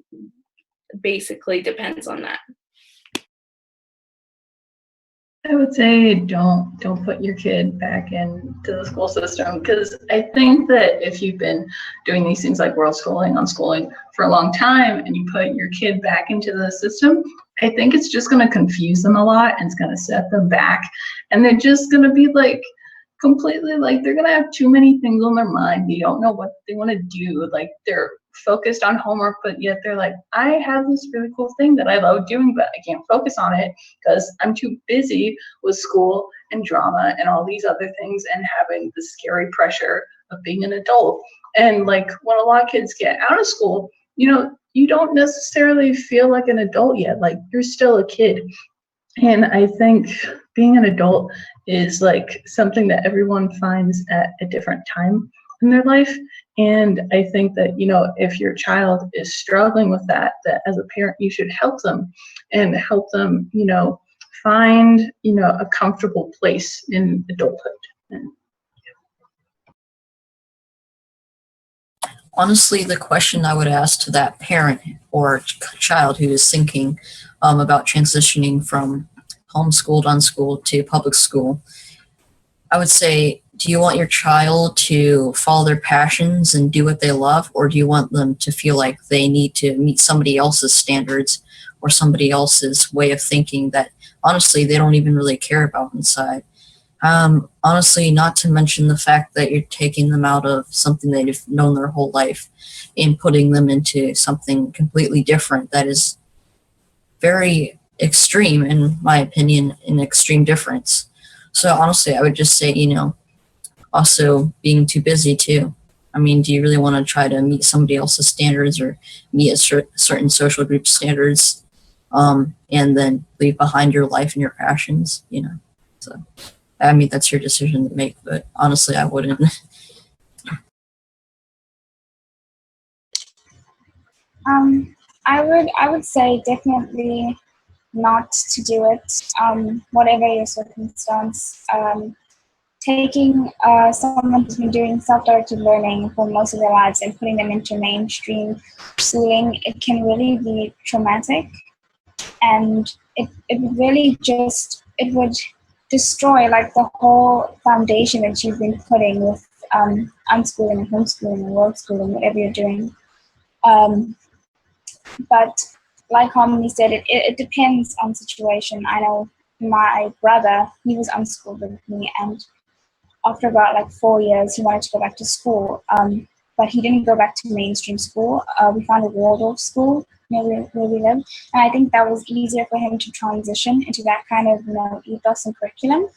basically depends on that. I would say don't put your kid back into the school system, because I think that if you've been doing these things like world schooling, unschooling for a long time, and you put your kid back into the system, I think it's just going to confuse them a lot and it's going to set them back, and they're just going to be like completely like they're going to have too many things on their mind. They don't know what they want to do. Like they're focused on homework, but yet they're like, I have this really cool thing that I love doing, but I can't focus on it because I'm too busy with school and drama and all these other things and having the scary pressure of being an adult. And like when a lot of kids get out of school, you don't necessarily feel like an adult yet. Like you're still a kid. And I think being an adult is like something that everyone finds at a different time in their life. And I think that, if your child is struggling with that as a parent, you should help them and help them, find, a comfortable place in adulthood. Honestly, the question I would ask to that parent or child who is thinking about transitioning from homeschooled, unschooled to public school, I would say, do you want your child to follow their passions and do what they love, or do you want them to feel like they need to meet somebody else's standards or somebody else's way of thinking that honestly they don't even really care about inside? Honestly, not to mention the fact that you're taking them out of something they've known their whole life and putting them into something completely different that is very extreme, in my opinion, an extreme difference. So honestly, I would just say, also being too busy too. I mean, do you really want to try to meet somebody else's standards or meet a certain social group standards, and then leave behind your life and your passions, you know? So, I mean, that's your decision to make, but honestly, I wouldn't. I would say definitely not to do it, whatever your circumstance. Taking someone who's been doing self-directed learning for most of their lives and putting them into mainstream schooling, it can really be traumatic, and it really just, it would destroy like the whole foundation that you've been putting with unschooling and homeschooling and world schooling, whatever you're doing. But like Harmony said, it depends on situation. I know my brother, he was unschooled with me, and after about like 4 years, he wanted to go back to school, but he didn't go back to mainstream school. We found a Waldorf school near where we live, and I think that was easier for him to transition into that kind of, you know, ethos and curriculum,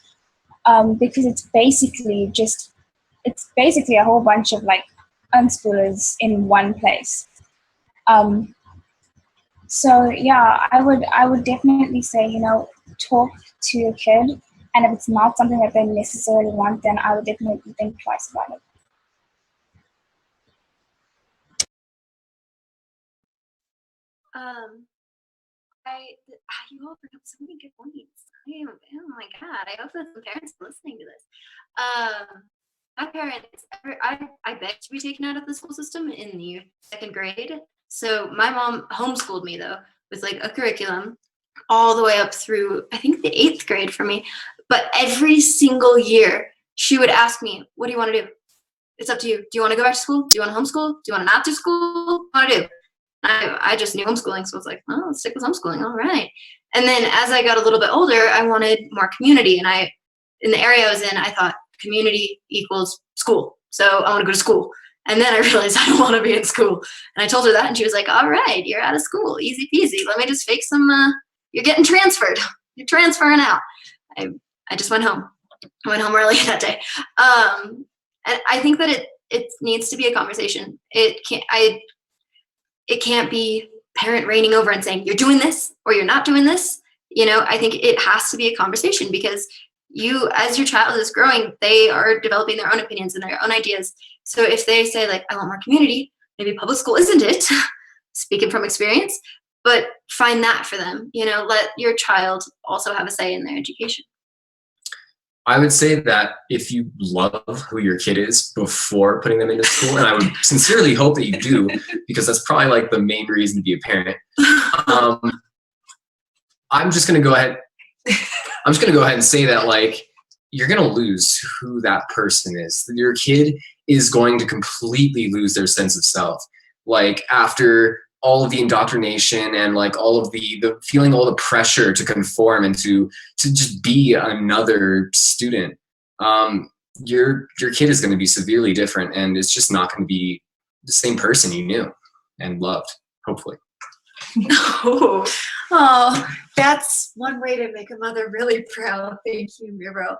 because it's basically a whole bunch of like unschoolers in one place. So yeah, I would definitely say, you know, talk to your kid, and if it's not something that they necessarily want, then I would definitely think twice about it. You all bring up so many good points. Oh my God, I hope that some parents are listening to this. My parents, I begged to be taken out of the school system in the 2nd grade. So my mom homeschooled me though, with like a curriculum all the way up through, I think, the 8th grade for me. But every single year she would ask me, what do you want to do? It's up to you. Do you want to go back to school? Do you want to homeschool? Do you want to not do school? What do you want to do? I just knew homeschooling, so I was like, oh, let's stick with homeschooling. All right. And then as I got a little bit older, I wanted more community. And in the area I was in, I thought community equals school. So I want to go to school. And then I realized I don't want to be in school. And I told her that, and she was like, all right, you're out of school. Easy peasy. Let me just fake some, you're getting transferred. You're transferring out. I just went home. I went home early that day. And I think that it needs to be a conversation. It can't be parent reigning over and saying, you're doing this or you're not doing this. You know, I think it has to be a conversation, because you, as your child is growing, they are developing their own opinions and their own ideas. So if they say like, I want more community, maybe public school isn't it, speaking from experience, but find that for them. You know, let your child also have a say in their education. I would say that if you love who your kid is before putting them into school, and I would sincerely hope that you do, because that's probably like the main reason to be a parent. I'm just gonna go ahead and say that like you're gonna lose who that person is. Your kid is going to completely lose their sense of self. Like after all of the indoctrination and like all of the feeling all the pressure to conform and to just be another student, your kid is going to be severely different, and it's just not going to be the same person you knew and loved, hopefully. Oh, that's one way to make a mother really proud. Thank you, Miro.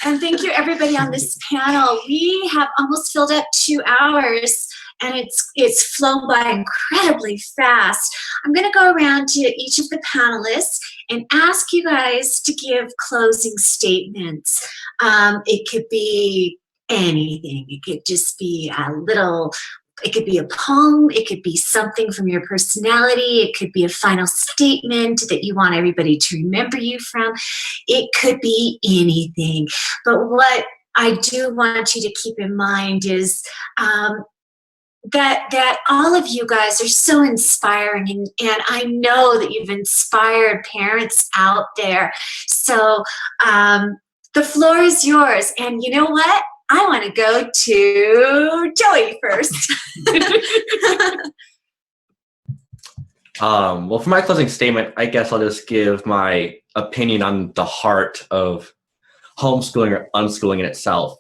And thank you, everybody on this panel. We have almost filled up 2 hours, and it's flown by incredibly fast. I'm going to go around to each of the panelists and ask you guys to give closing statements. It could be anything. It could just be it could be a poem, it could be something from your personality, it could be a final statement that you want everybody to remember you from. It could be anything. But what I do want you to keep in mind is that all of you guys are so inspiring, and I know that you've inspired parents out there. So the floor is yours, and you know what? I want to go to Joey first. Well, for my closing statement, I guess I'll just give my opinion on the heart of homeschooling or unschooling in itself.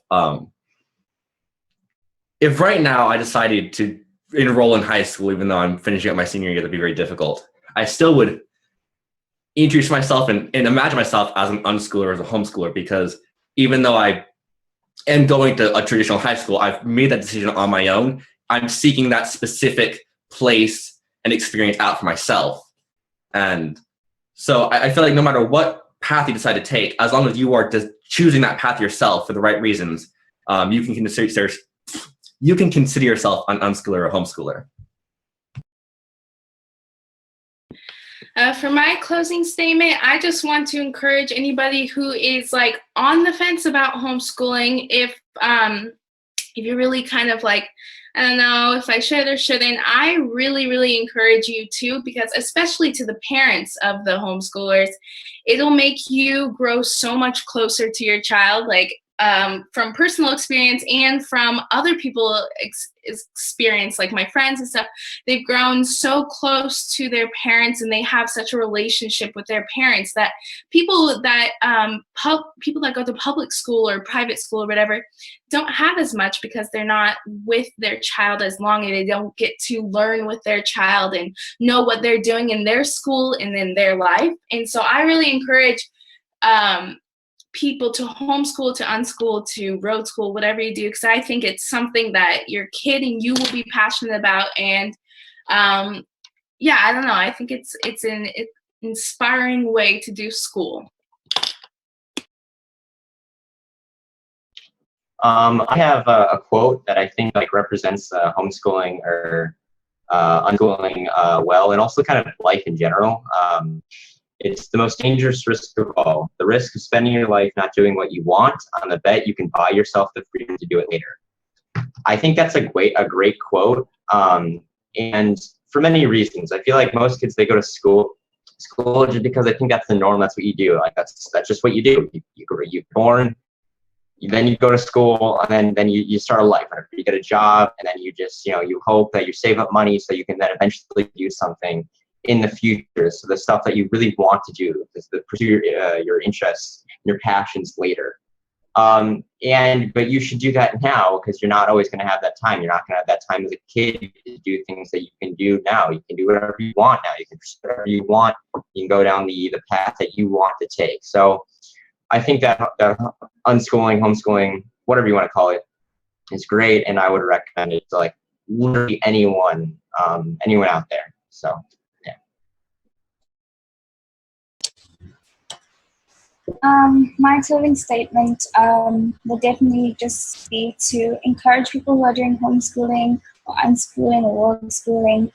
If right now I decided to enroll in high school, even though I'm finishing up my senior year, that'd be very difficult, I still would introduce myself and imagine myself as an unschooler, as a homeschooler, because even though I am going to a traditional high school. I've made that decision on my own. I'm seeking that specific place and experience out for myself. And so I feel like no matter what path you decide to take, as long as you are just choosing that path yourself for the right reasons, you can consider yourself an unschooler or homeschooler. For my closing statement, I just want to encourage anybody who is like on the fence about homeschooling. If you're really kind of like, I don't know if I should or shouldn't, I really, really encourage you to, because especially to the parents of the homeschoolers, it'll make you grow so much closer to your child, like from personal experience and from other people experience, like my friends and stuff. They've grown so close to their parents and they have such a relationship with their parents that people that go to public school or private school or whatever don't have as much, because they're not with their child as long and they don't get to learn with their child and know what they're doing in their school and in their life. And so I really encourage people to homeschool, to unschool, to road school, whatever you do, because I think it's something that your kid and you will be passionate about. And yeah, I don't know, I think it's an inspiring way to do school. I have a quote that I think like represents homeschooling or unschooling well, and also kind of life in general. It's the most dangerous risk of all, the risk of spending your life not doing what you want on the bet you can buy yourself the freedom to do it later. I think that's a great quote, and for many reasons. I feel like most kids, they go to school just because I think that's the norm. That's what you do. Like that's just what you do. You're born. Then you go to school, and then you start a life. You get a job, and then you just, you hope that you save up money so you can then eventually do something in the future. So the stuff that you really want to do, pursue your interests, your passions later. But you should do that now, because you're not always going to have that time. You're not going to have that time as a kid to do things that you can do now. You can do whatever you want now. You can pursue whatever you want. You can go down the path that you want to take. So I think that unschooling, homeschooling, whatever you want to call it, is great, and I would recommend it to like literally anyone out there. So yeah. My closing statement would definitely just be to encourage people who are doing homeschooling or unschooling or world schooling,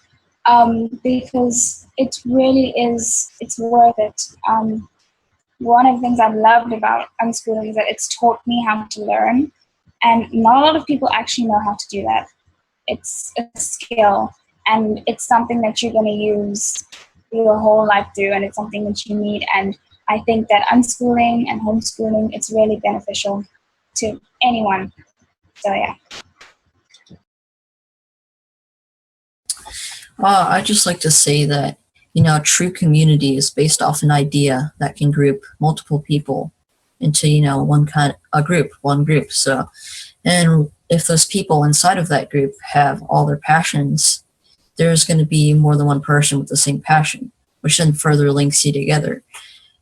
because it really is, it's worth it. One of the things I've loved about unschooling is that it's taught me how to learn, and not a lot of people actually know how to do that. It's a skill, and it's something that you're going to use your whole life through, and it's something that you need. And I think that unschooling and homeschooling, it's really beneficial to anyone. So yeah. I'd just like to say that, true community is based off an idea that can group multiple people into, one group. So, and if those people inside of that group have all their passions, there's going to be more than one person with the same passion, which then further links you together.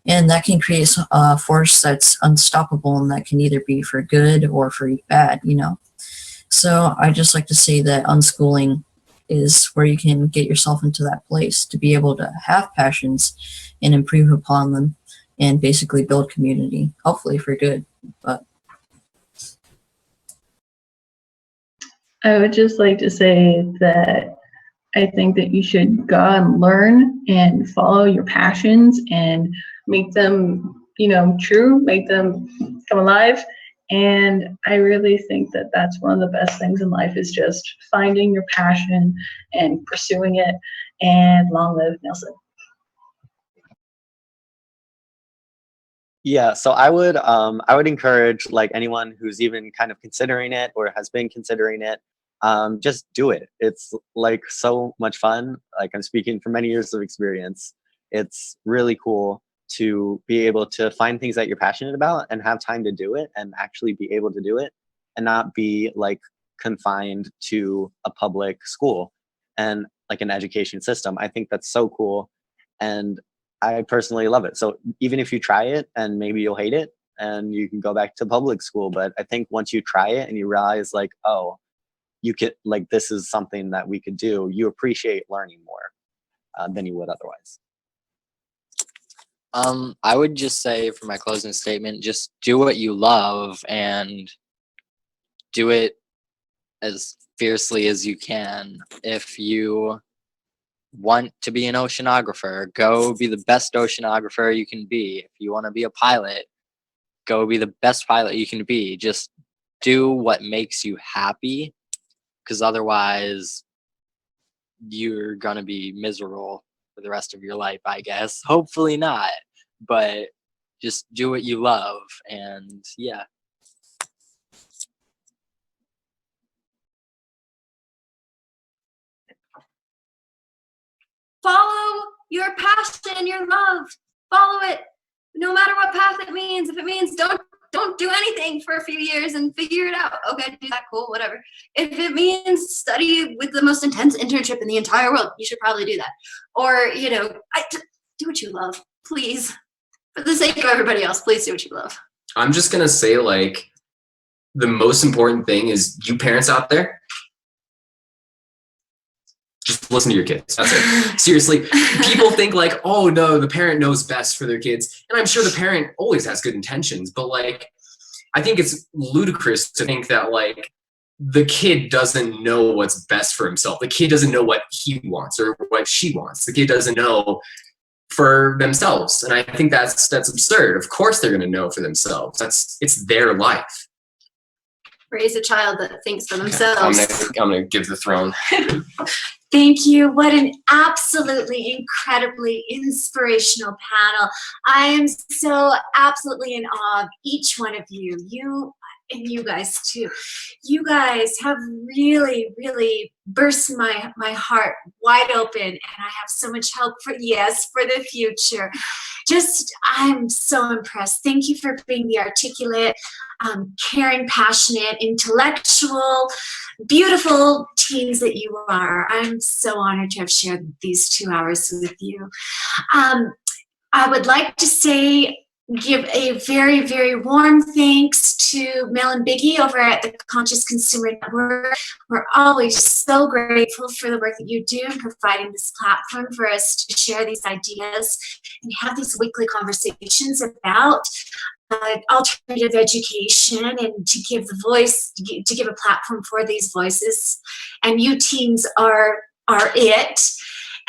And that can create a force that's unstoppable, and that can either be for good or for bad, So I just like to say that unschooling is where you can get yourself into that place to be able to have passions and improve upon them and basically build community, hopefully for good. But I would just like to say that I think that you should go and learn and follow your passions and make them, true, make them come alive. And I really think that that's one of the best things in life, is just finding your passion and pursuing it. And long live Nelson. Yeah, so I would encourage like anyone who's even kind of considering it or has been considering it, just do it. It's like so much fun. Like, I'm speaking from many years of experience. It's really cool to be able to find things that you're passionate about and have time to do it and actually be able to do it and not be like confined to a public school and like an education system. I think that's so cool, and I personally love it. So even if you try it and maybe you'll hate it, and you can go back to public school. But I think once you try it and you realize like, oh, you could, like, this is something that we could do, you appreciate learning more than you would otherwise. I would just say for my closing statement, just do what you love and do it as fiercely as you can. If you want to be an oceanographer, go be the best oceanographer you can be. If you want to be a pilot, go be the best pilot you can be. Just do what makes you happy, because otherwise you're going to be miserable for the rest of your life, I guess. Hopefully not, but just do what you love, and yeah. Follow your passion, your love. Follow it, no matter what path it means. If it means don't do anything for a few years and figure it out, okay, do that, cool, whatever. If it means study with the most intense internship in the entire world, you should probably do that. Or, you know, do what you love, please. For the sake of everybody else, please do what you love. I'm just gonna say, like, the most important thing is, you parents out there, just listen to your kids. That's it. Seriously, people think like, oh no, the parent knows best for their kids. And I'm sure the parent always has good intentions, but like, I think it's ludicrous to think that like the kid doesn't know what's best for himself. The kid doesn't know what he wants or what she wants. The kid doesn't know for themselves. And I think that's absurd. Of course they're gonna know for themselves. It's their life. Raise a child that thinks for themselves. I'm gonna give the throne. Thank you. What an absolutely incredibly inspirational panel. I am so absolutely in awe of each one of you. You and you guys too. You guys have really, really burst my heart wide open, and I have so much hope for the future. I'm so impressed. Thank you for being the articulate, caring, passionate, intellectual, beautiful teens that you are. I'm so honored to have shared these 2 hours with you. I would like to give a very, very warm thanks to Mel and Biggie over at the Conscious Consumer Network. We're always so grateful for the work that you do in providing this platform for us to share these ideas and have these weekly conversations about alternative education, and to give the voice, to give a platform for these voices. And you teens are it.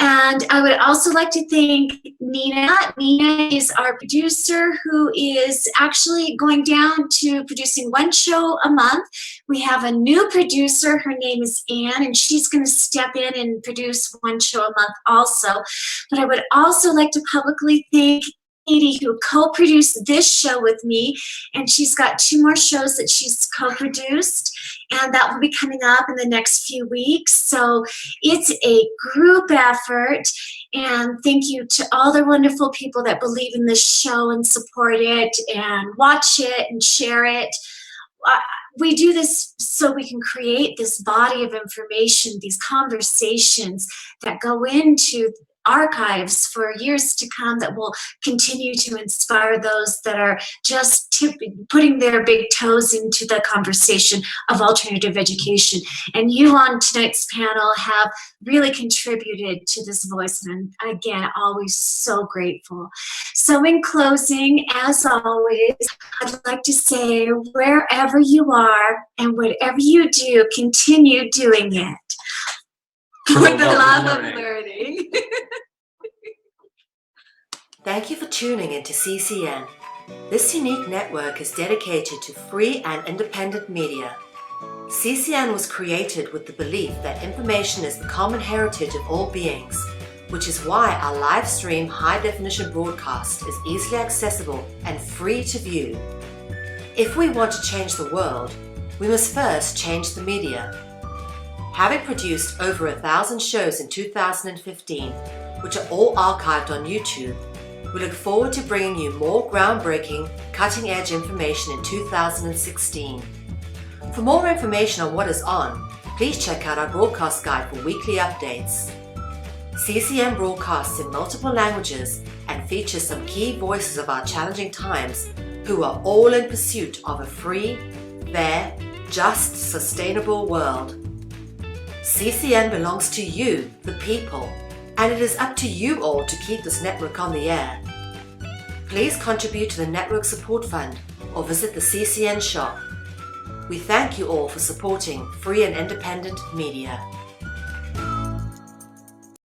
And I would also like to thank Nina. Nina is our producer, who is actually going down to producing one show a month. We have a new producer. Her name is Anne, and she's going to step in and produce one show a month also. But I would also like to publicly thank Katie, who co-produced this show with me, and she's got 2 more shows that she's co-produced, and that will be coming up in the next few weeks. So it's a group effort, and thank you to all the wonderful people that believe in this show and support it and watch it and share it. We do this so we can create this body of information, these conversations that go into archives for years to come, that will continue to inspire those that are just putting their big toes into the conversation of alternative education. And you on tonight's panel have really contributed to this voice, and I'm, again, always so grateful. So in closing, as always, I'd like to say, wherever you are and whatever you do, continue doing it. For the love of learning. Thank you for tuning into CCN. This unique network is dedicated to free and independent media. CCN was created with the belief that information is the common heritage of all beings, which is why our live stream high-definition broadcast is easily accessible and free to view. If we want to change the world, we must first change the media. Having produced over 1,000 shows in 2015, which are all archived on YouTube, we look forward to bringing you more groundbreaking, cutting-edge information in 2016. For more information on what is on, please check out our broadcast guide for weekly updates. CCN broadcasts in multiple languages and features some key voices of our challenging times, who are all in pursuit of a free, fair, just, sustainable world. CCN belongs to you, the people, and it is up to you all to keep this network on the air. Please contribute to the Network Support Fund or visit the CCN shop. We thank you all for supporting free and independent media.